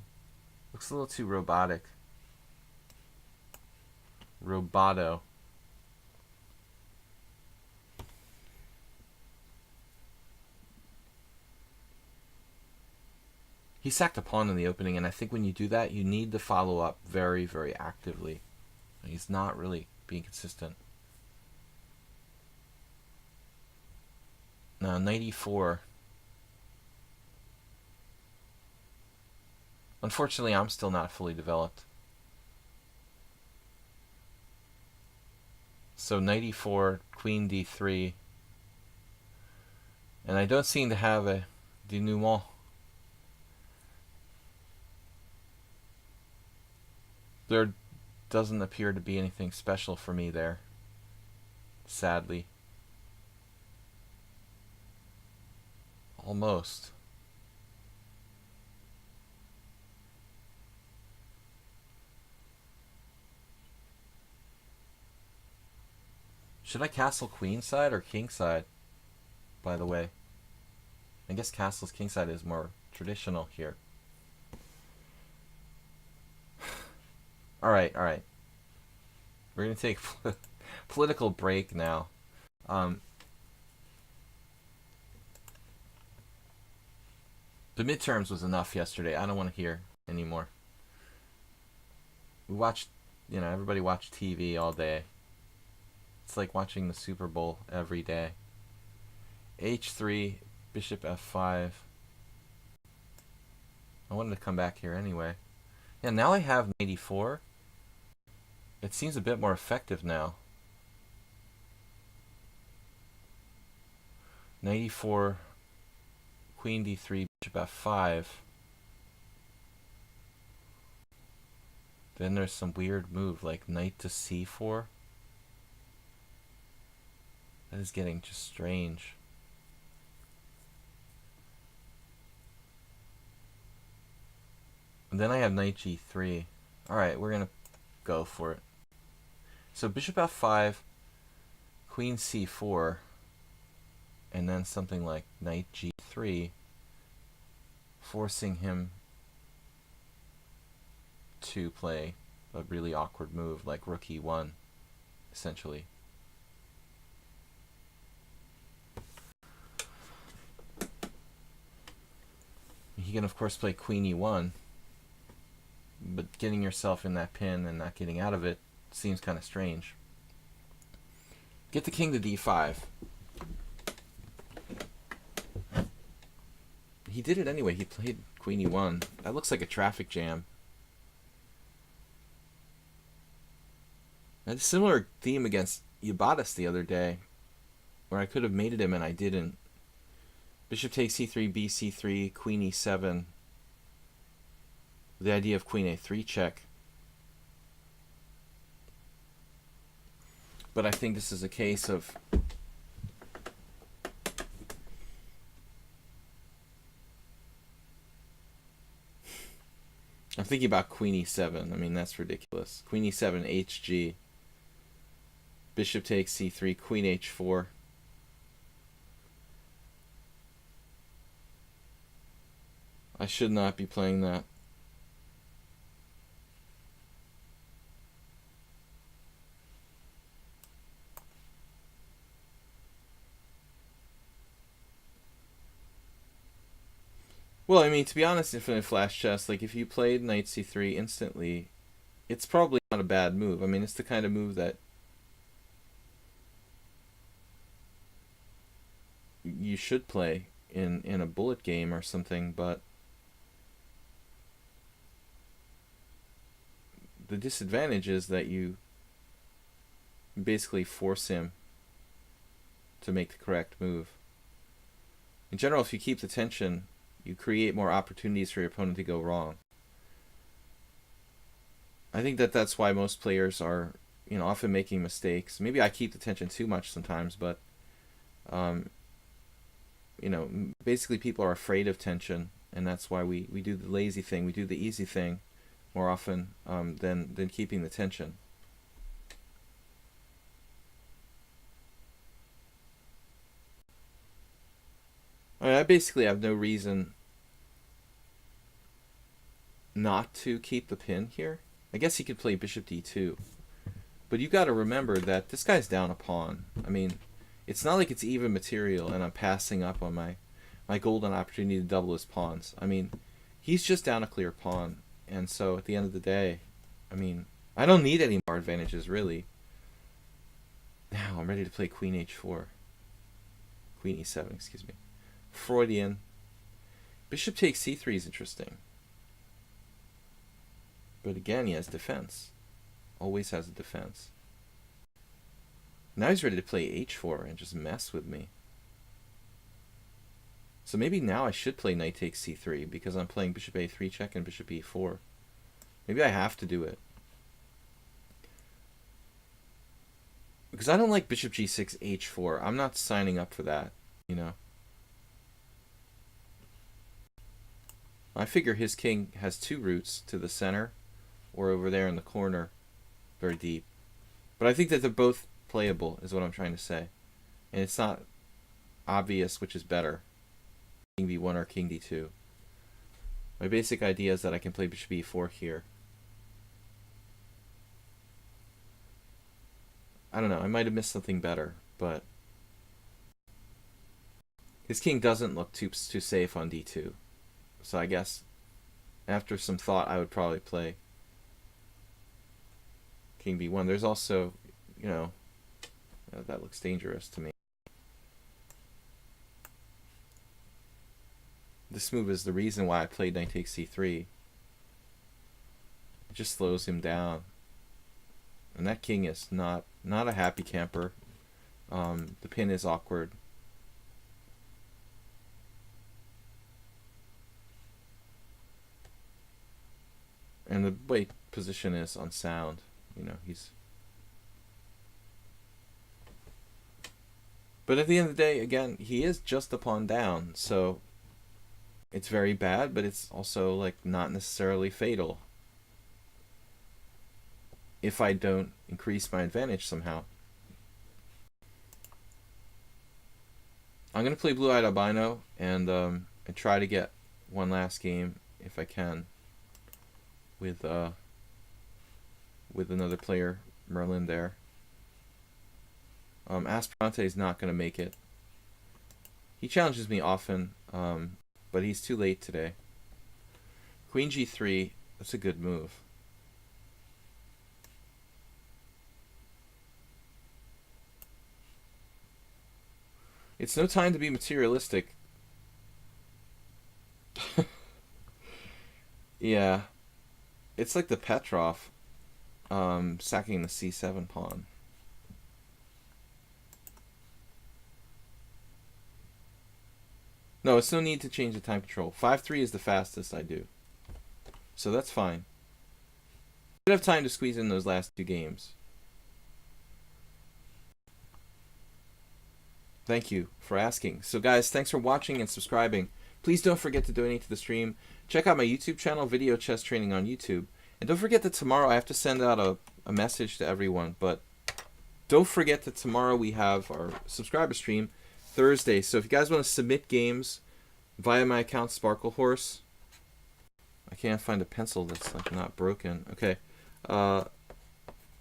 robotic. Roboto. He sacked a pawn in the opening, and I think when you do that, you need to follow up very, very actively. He's not really being consistent. Now, knight e4. Unfortunately, I'm still not fully developed. So knight e4, queen d3. And I don't seem to have a denouement. There doesn't appear to be anything special for me there, sadly. Almost. Should I castle queenside or kingside, by the way? I guess castle's kingside is more traditional here. Alright, alright. We're going to take a political break now. The midterms was enough yesterday. I don't want to hear anymore. We watched, everybody watched TV all day. It's like watching the Super Bowl every day. H3, bishop f5. I wanted to come back here anyway. Yeah, now I have knight e4. It seems a bit more effective now. Knight e4, queen d3, bishop f5. Then there's some weird move like knight to c4. That is getting just strange. And then I have knight g3. Alright, we're going to go for it. So bishop f5, queen c4, and then something like knight g3, forcing him to play a really awkward move like rook e1, essentially. He can of course play queen e1, but getting yourself in that pin and not getting out of it seems kind of strange. Get the king to d5. He did it anyway. He played queen e1. That looks like a traffic jam. I had a similar theme against Yabatis the other day, where I could have mated him and I didn't. Bishop takes c3, bc3, queen e7. The idea of queen a3 check. But I think this is a case of I'm thinking about queen e7. I mean, that's ridiculous. Queen e7, hg. Bishop takes c3, queen h4. I should not be playing that. Well, I mean, to be honest, Infinite Flash Chess, like, if you played knight c3 instantly, it's probably not a bad move. I mean, it's the kind of move that you should play in a bullet game or something, but the disadvantage is that you basically force him to make the correct move. In general, if you keep the tension, you create more opportunities for your opponent to go wrong. I think that that's why most players are, often making mistakes. Maybe I keep the tension too much sometimes, but basically people are afraid of tension, and that's why we do the lazy thing, we do the easy thing more often than keeping the tension. I mean, I basically have no reason not to keep the pin here. I guess he could play bishop d2, but you got to remember that this guy's down a pawn. I mean, it's not like it's even material and I'm passing up on my golden opportunity to double his pawns. I mean, he's just down a clear pawn, and so at the end of the day, I mean, I don't need any more advantages, really. Now I'm ready to play queen h4. Queen e7, excuse me. Freudian. Bishop takes c3 is interesting. But again, he has defense. Always has a defense. Now he's ready to play h4 and just mess with me. So maybe now I should play knight takes c3 because I'm playing bishop a3 check and bishop e4. Maybe I have to do it. Because I don't like bishop g6 h4. I'm not signing up for that, I figure his king has two routes, to the center or over there in the corner, very deep. But I think that they're both playable, is what I'm trying to say. And it's not obvious which is better, king b1 or king d2. My basic idea is that I can play bishop e4 here. I don't know, I might have missed something better, but his king doesn't look too safe on d2. So I guess after some thought, I would probably play king b1. There's also, that looks dangerous to me. This move is the reason why I played knight takes c3. It just slows him down. And that king is not a happy camper. The pin is awkward. And the way position is unsound. He's... But at the end of the day, again, he is just a pawn down, so It's very bad, but it's also like not necessarily fatal if I don't increase my advantage somehow. I'm gonna play Blue-Eyed Albino and try to get one last game if I can with another player, Merlin there. Aspirante is not gonna make it. He challenges me often, but he's too late today. Queen G3, that's a good move. It's no time to be materialistic. Yeah. It's like the Petrov sacking the C7 pawn. No, it's no need to change the time control. 5-3 is the fastest I do. So that's fine. I have time to squeeze in those last two games. Thank you for asking. So guys, thanks for watching and subscribing. Please don't forget to donate to the stream. Check out my YouTube channel, Video Chess Training on YouTube. And don't forget that tomorrow I have to send out a message to everyone. But don't forget that tomorrow we have our subscriber stream, Thursday. So if you guys want to submit games via my account, Sparkle Horse. I can't find a pencil that's like not broken. Okay.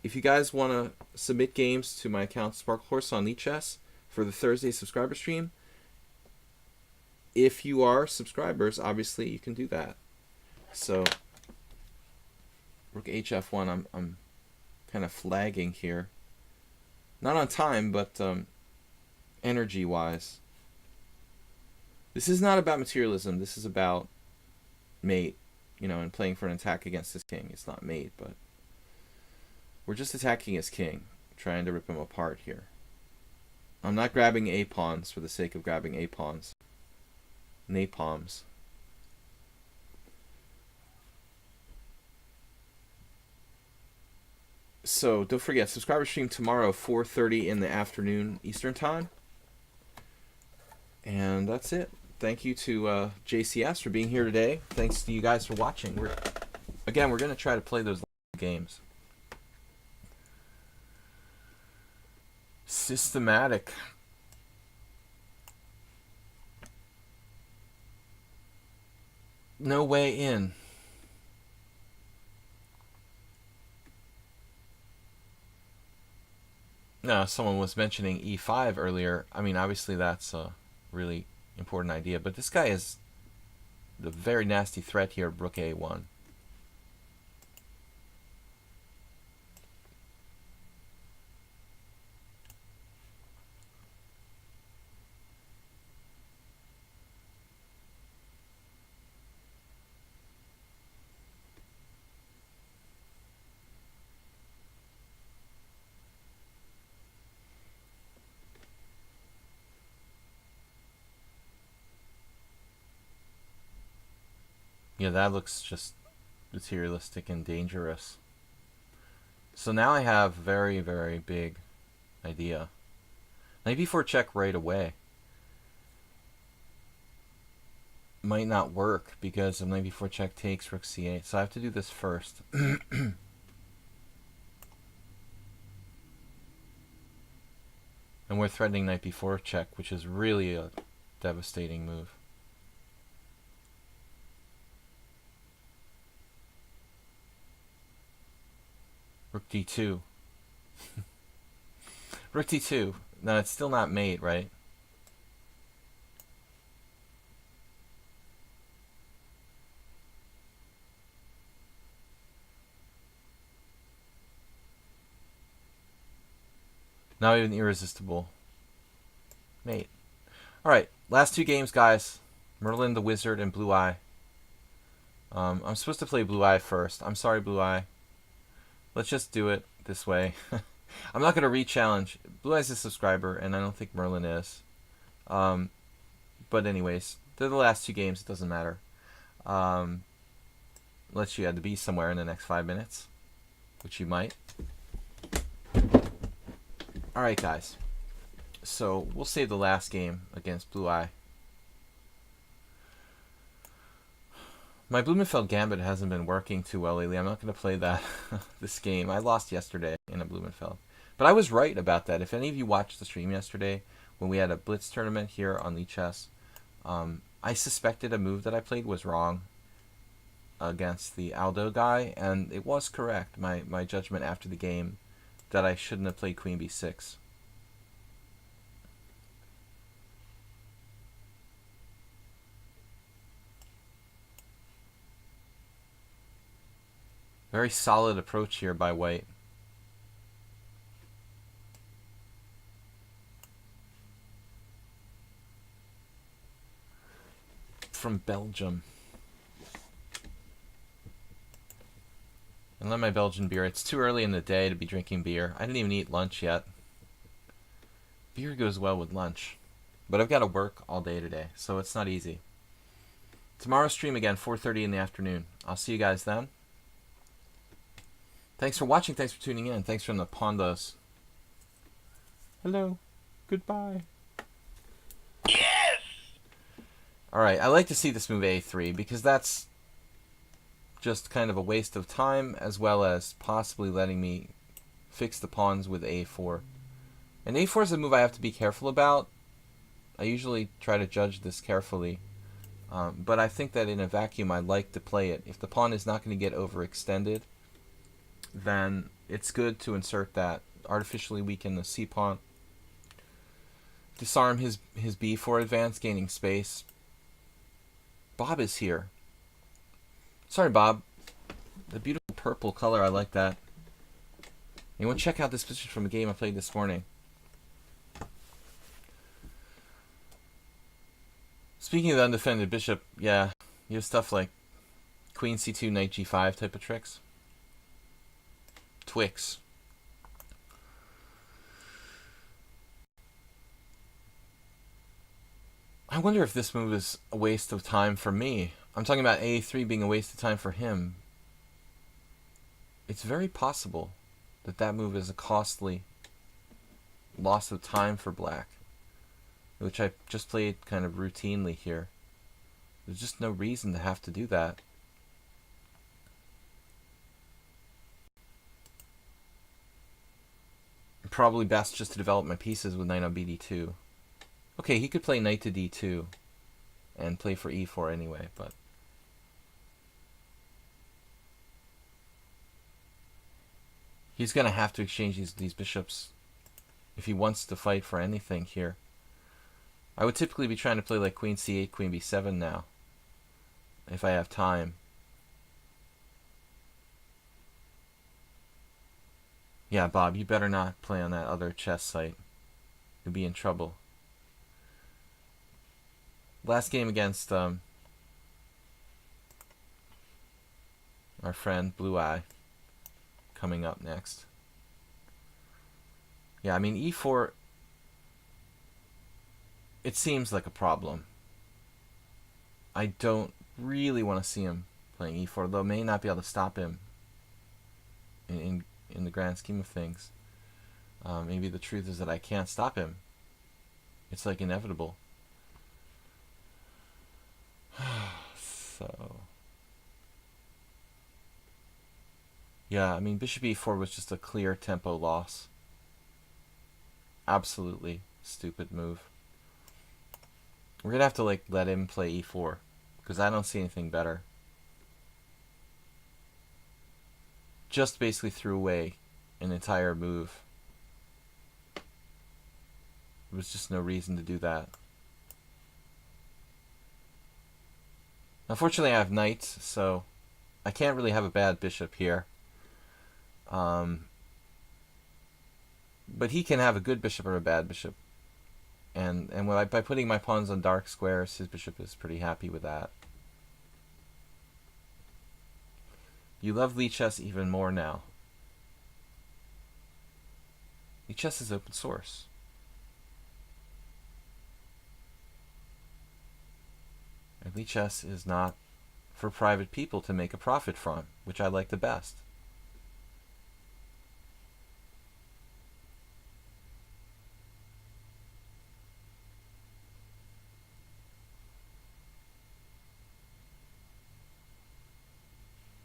If you guys want to submit games to my account, Sparkle Horse on lichess for the Thursday subscriber stream, if you are subscribers, obviously you can do that. So Rook HF1, I'm kind of flagging here. Not on time, but energy-wise. This is not about materialism. This is about mate, you know, and playing for an attack against his king. It's not mate, but we're just attacking his king, trying to rip him apart here. I'm not grabbing A pawns for the sake of grabbing A pawns. Napalms. So don't forget, subscriber stream tomorrow, 4:30 in the afternoon Eastern time. And that's it. Thank you to JCS for being here today. Thanks to you guys for watching. We're going to try to play those games. Systematic. No way in. No, someone was mentioning E5 earlier. I mean, obviously that's a really important idea, but this guy is the very nasty threat here, Rook A1. Yeah, that looks just materialistic and dangerous. So now I have a very, very big idea. Knight b4 check right away might not work because of knight b4 check takes rook c8. So I have to do this first. And we're threatening knight b4 check, which is really a devastating move. Rook d2. Rook d2. No, it's still not mate, right? Not even irresistible. Mate. Alright, last two games, guys. Merlin the Wizard and Blue Eye. I'm supposed to play Blue Eye first. I'm sorry, Blue Eye. Let's just do it this way. I'm not going to re-challenge. Blue Eye's a subscriber, and I don't think Merlin is. But anyways, they're the last two games. It doesn't matter. Unless you had to be somewhere in the next 5 minutes, which you might. Alright, guys. So, we'll save the last game against Blue Eye. My Blumenfeld Gambit hasn't been working too well lately. I'm not going to play that this game. I lost yesterday in a Blumenfeld. But I was right about that. If any of you watched the stream yesterday when we had a blitz tournament here on lichess, I suspected a move that I played was wrong against the Aldo guy, and it was correct, my judgment after the game, that I shouldn't have played queen b6. Very solid approach here by white. From Belgium. And let my Belgian beer. It's too early in the day to be drinking beer. I didn't even eat lunch yet. Beer goes well with lunch. But I've got to work all day today, so it's not easy. Tomorrow stream again, 4:30 in the afternoon. I'll see you guys then. Thanks for watching. Thanks for tuning in. Thanks from the Pondos. Hello. Goodbye. Yes! Alright, I like to see this move a3 because that's just kind of a waste of time, as well as possibly letting me fix the pawns with a4. And a4 is a move I have to be careful about. I usually try to judge this carefully. But I think that in a vacuum I like to play it. If the pawn is not going to get overextended, then it's good to insert that. Artificially weaken the c-pawn. Disarm his b4 advance, gaining space. Bob is here. Sorry, Bob. The beautiful purple color, I like that. You want to check out this position from a game I played this morning. Speaking of the undefended bishop, yeah, you have stuff like queen c2, knight g5 type of tricks. Twix. I wonder if this move is a waste of time for me. I'm talking about a3 being a waste of time for him. It's very possible that that move is a costly loss of time for black, which I just played kind of routinely here. There's just no reason to have to do that. Probably best just to develop my pieces with knight on bd2. Okay, he could play knight to d2 and play for e4 anyway, but he's going to have to exchange these bishops if he wants to fight for anything here. I would typically be trying to play like queen c8, queen b7 now, if I have time. Yeah, Bob, you better not play on that other chess site. You'll be in trouble. Last game against our friend Blue Eye coming up next. Yeah, I mean e4, it seems like a problem. I don't really want to see him playing e4, though I may not be able to stop him in the grand scheme of things. Maybe the truth is that I can't stop him. It's like inevitable. So yeah, I mean bishop e4 was just a clear tempo loss. Absolutely stupid move. We're gonna have to like let him play e4 because I don't see anything better. Just basically threw away an entire move. There was just no reason to do that. Unfortunately, I have knights, so I can't really have a bad bishop here. But he can have a good bishop or a bad bishop. And by putting my pawns on dark squares, his bishop is pretty happy with that. You love lichess even more now. Lichess is open source. And lichess is not for private people to make a profit from, which I like the best.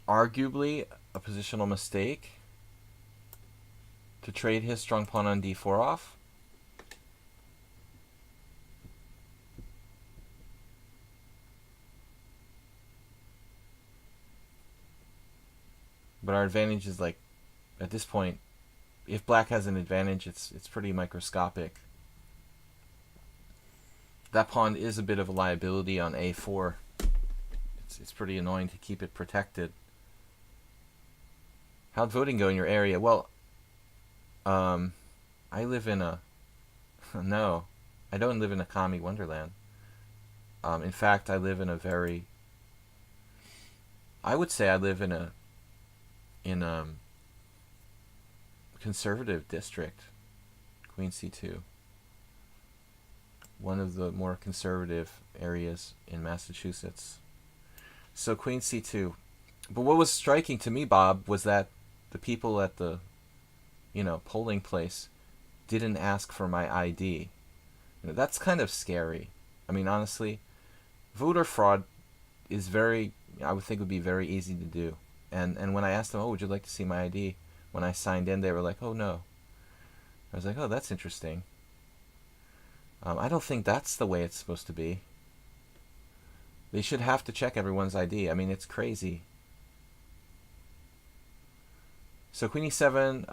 arguably a positional mistake to trade his strong pawn on d4 off. But our advantage is like, at this point, if black has an advantage, it's pretty microscopic. That pawn is a bit of a liability on a4. It's pretty annoying to keep it protected. How'd voting go in your area? Well, I live in a... no, I don't live in a commie wonderland. In fact, I live in a very... I would say I live in a conservative district. Queen c2. One of the more conservative areas in Massachusetts. So Queen c2. But what was striking to me, Bob, was that the people at the, polling place didn't ask for my ID. That's kind of scary. I mean, honestly, voter fraud is I would think would be very easy to do. And when I asked them, oh, would you like to see my ID? When I signed in, they were like, oh, no. I was like, oh, that's interesting. I don't think that's the way it's supposed to be. They should have to check everyone's ID. I mean, it's crazy. So Queen e7,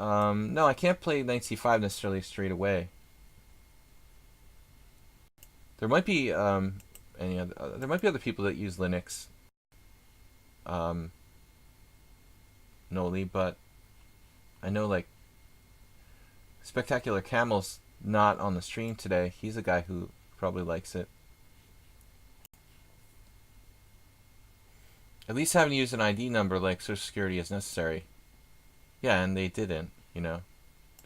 no, I can't play knight c5 necessarily straight away. There might be there might be other people that use Linux, Noli, but I know like Spectacular Camel's not on the stream today. He's a guy who probably likes it. At least having to use an ID number like Social Security is necessary. Yeah, and they didn't, They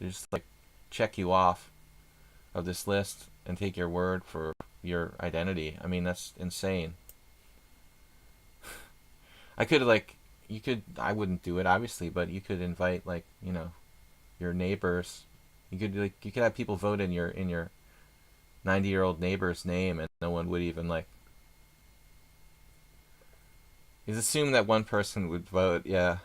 just like check you off of this list and take your word for your identity. I mean, that's insane. I could I wouldn't do it obviously, but you could invite your neighbors. You could have people vote in your 90-year-old neighbor's name, and no one would even It's assumed that one person would vote. Yeah.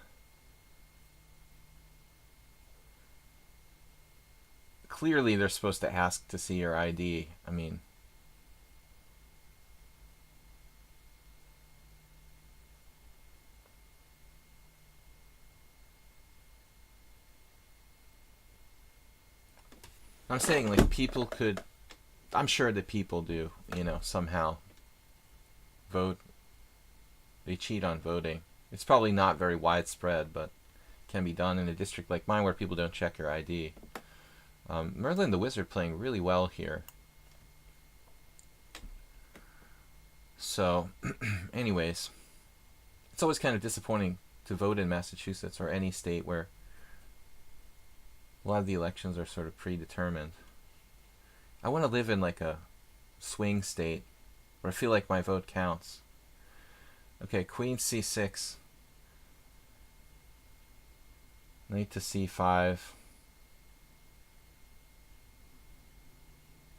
Clearly, they're supposed to ask to see your ID. I mean, I'm saying like people could. I'm sure that people do. Somehow vote. They cheat on voting. It's probably not very widespread, but can be done in a district like mine where people don't check your ID. Merlin the Wizard playing really well here. So, anyways, it's always kind of disappointing to vote in Massachusetts or any state where a lot of the elections are sort of predetermined. I want to live in like a swing state where I feel like my vote counts. Okay, Queen c6. Knight to c5.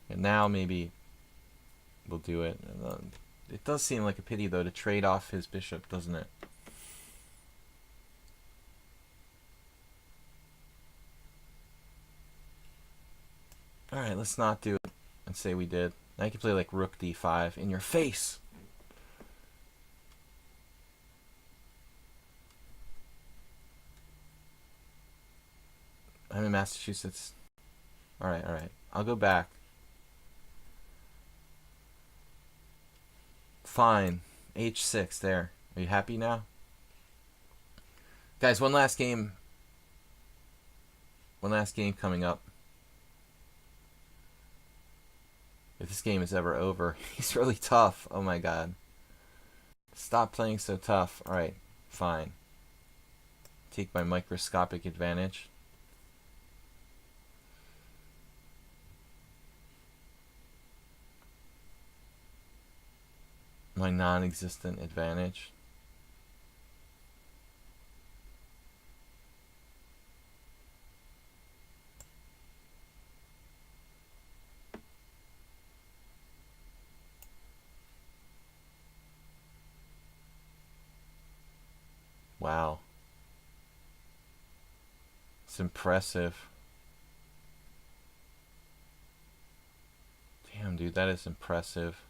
And now maybe we'll do it. It does seem like a pity, though, to trade off his bishop, doesn't it? Alright, let's not do it and say we did. Now you can play like rook d5 in your face. I'm in Massachusetts. Alright. I'll go back. Fine. h6 there. Are you happy now? Guys, one last game. One last game coming up. If this game is ever over. He's really tough. Oh my god. Stop playing so tough. Alright, fine. Take my microscopic advantage. My non-existent advantage. Wow. It's impressive. Damn, dude, that is impressive.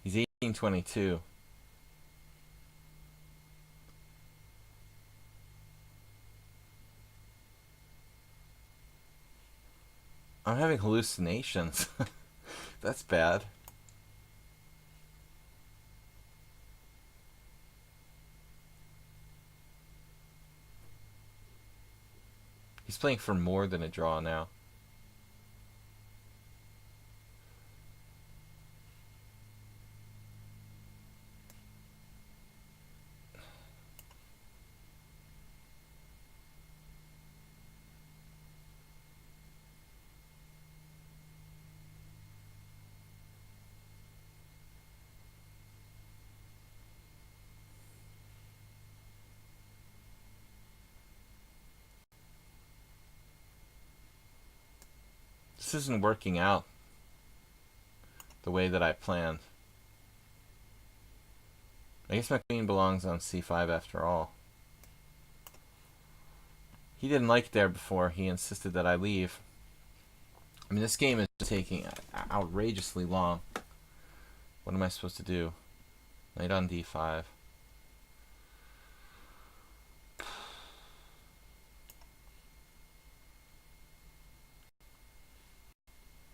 He's 1822. I'm having hallucinations. That's bad. He's playing for more than a draw now. This isn't working out the way that I planned. I guess my queen belongs on c5 after all. He didn't like it there before. He insisted that I leave. I mean, this game is taking outrageously long. What am I supposed to do? Knight on d5.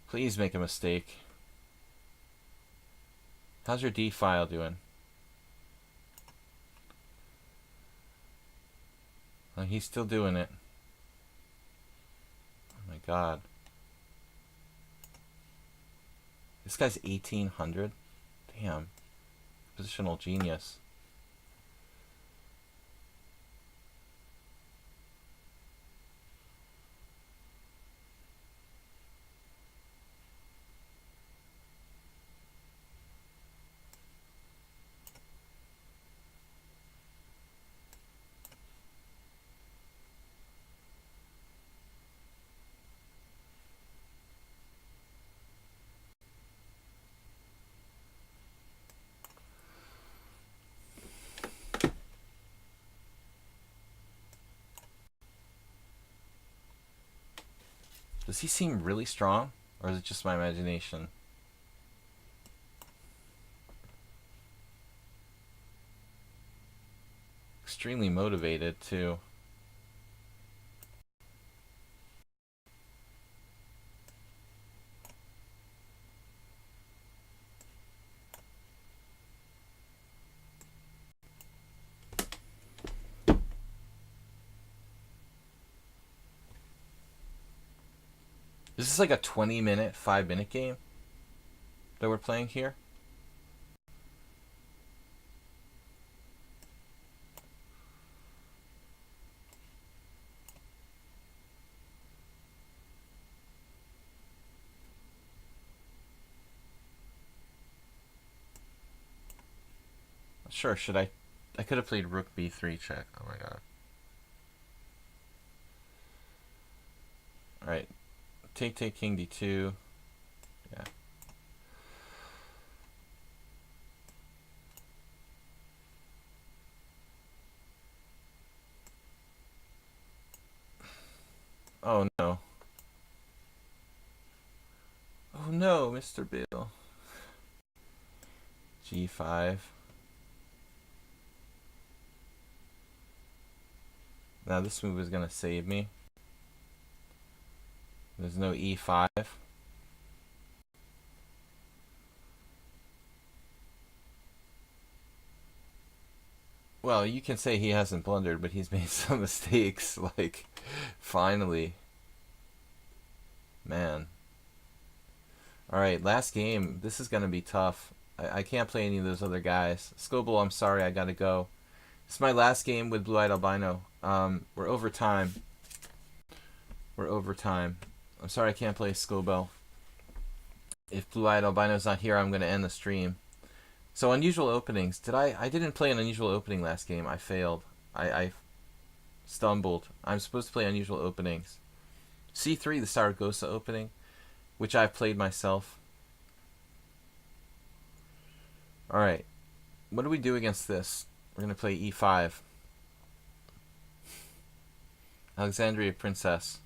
Please make a mistake. How's your d file doing? Oh, he's still doing it. Oh my god. This guy's 1800? Damn. Positional genius. Does he seem really strong? Or is it just my imagination? Extremely motivated, too. Is this like a 20-minute, 5-minute game that we're playing here? Sure, should I? I could have played rook b3 check. Oh my god. Alright. Take, king d2. Yeah. Oh no. Oh no, Mr. Bill. g5. Now this move is going to save me. There's no e5. Well, you can say he hasn't blundered, but he's made some mistakes. Like, finally. Man. Alright, last game. This is going to be tough. I can't play any of those other guys. Scoble, I'm sorry, I got to go. This is my last game with Blue-Eyed Albino. We're over time. We're over time. I'm sorry I can't play Scobell. If Blue-Eyed Albino's not here, I'm going to end the stream. So, unusual openings. I didn't play an unusual opening last game. I failed. I stumbled. I'm supposed to play unusual openings. C3, the Saragossa opening, which I've played myself. Alright, what do we do against this? We're going to play E5. Alexandria Princess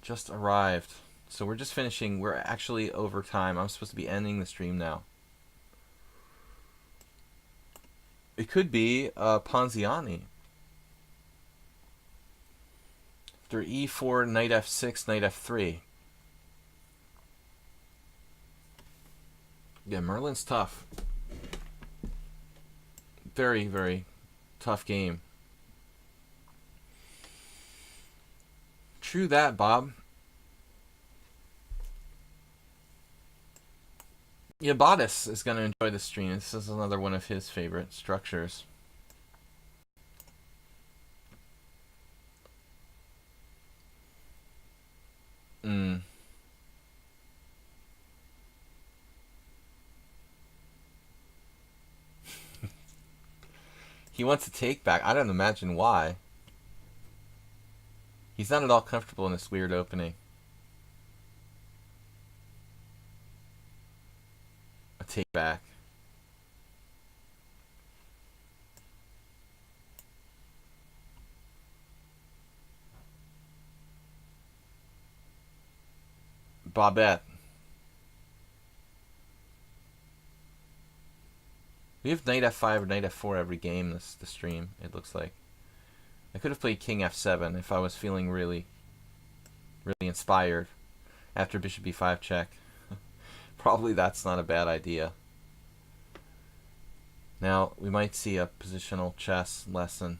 just arrived. So we're just finishing. We're actually over time. I'm supposed to be ending the stream now. It could be Ponziani. After E4, knight F6, knight F3. Yeah, Merlin's tough. Very, very tough game. True that, Bob. Yeah, Bodice is going to enjoy the stream. This is another one of his favorite structures. He wants to take back. I don't imagine why. He's not at all comfortable in this weird opening. A take back. Bobette. We have knight f5 or knight f4 every game this stream, it looks like. I could have played king f7 if I was feeling really inspired after bishop b5 check. Probably that's not a bad idea. Now, we might see a positional chess lesson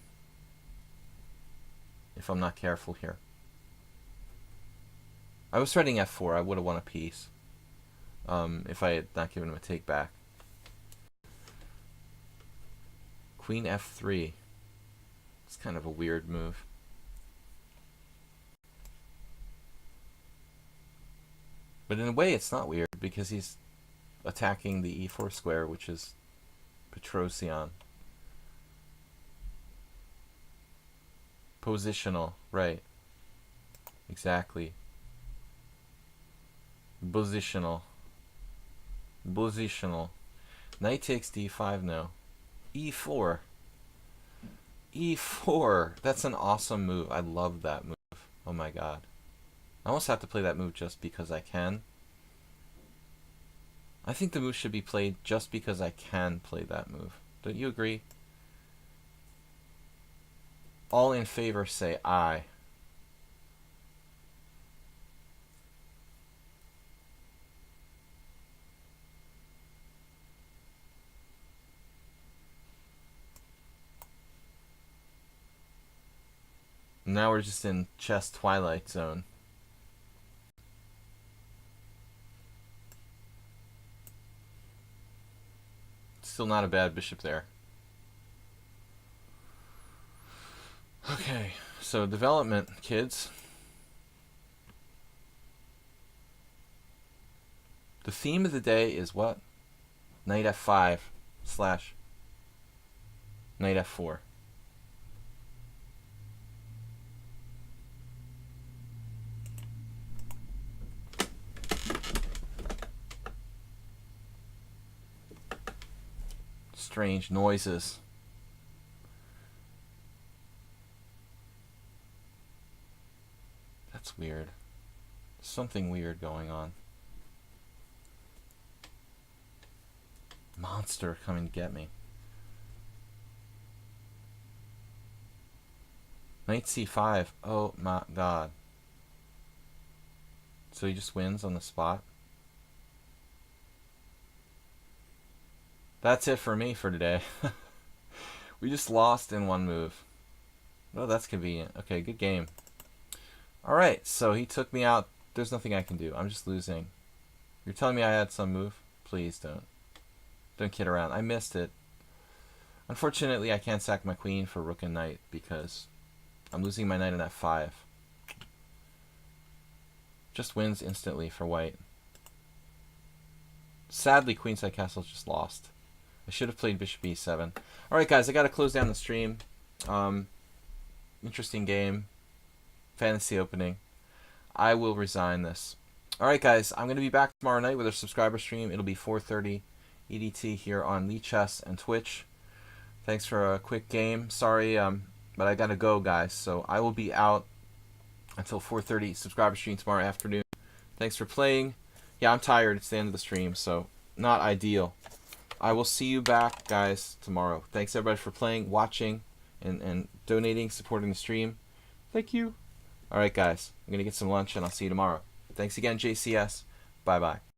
if I'm not careful here. I was threatening f4. I would have won a piece if I had not given him a take back. Queen f3. It's kind of a weird move. But in a way, it's not weird because he's attacking the e4 square, which is Petrosian. Positional, right. Exactly. Positional. Positional. Knight takes d5 now. E4. E4. That's an awesome move. I love that move. Oh my god. I almost have to play that move just because I can. I think the move should be played just because I can play that move. Don't you agree? All in favor say aye. Now we're just in chess twilight zone. Still not a bad bishop there. Okay, so development, kids. The theme of the day is what? Knight f5 slash knight f4. Strange noises. That's weird. Something weird going on. Monster coming to get me. Knight c5. Oh my god. So he just wins on the spot. That's it for me for today. We just lost in one move. Oh, that's convenient. Okay, good game. Alright, so he took me out. There's nothing I can do. I'm just losing. You're telling me I had some move? Please don't. Don't kid around. I missed it. Unfortunately, I can't sack my queen for rook and knight because I'm losing my knight on f5. Just wins instantly for white. Sadly, queenside castle's just lost. I should have played bishop e7. Alright guys, I gotta close down the stream. Interesting game. fantasy opening. I will resign this. Alright guys, I'm going to be back tomorrow night with our subscriber stream. It'll be 4:30 EDT here on lichess and Twitch. Thanks for a quick game. Sorry, but I gotta go, guys. So I will be out until 4:30 subscriber stream tomorrow afternoon. Thanks for playing. Yeah, I'm tired. It's the end of the stream, so not ideal. I will see you back, guys, tomorrow. Thanks everybody for playing, watching, and donating, supporting the stream. Thank you. Alright, guys. I'm gonna get some lunch, and I'll see you tomorrow. Thanks again, JCS. Bye-bye.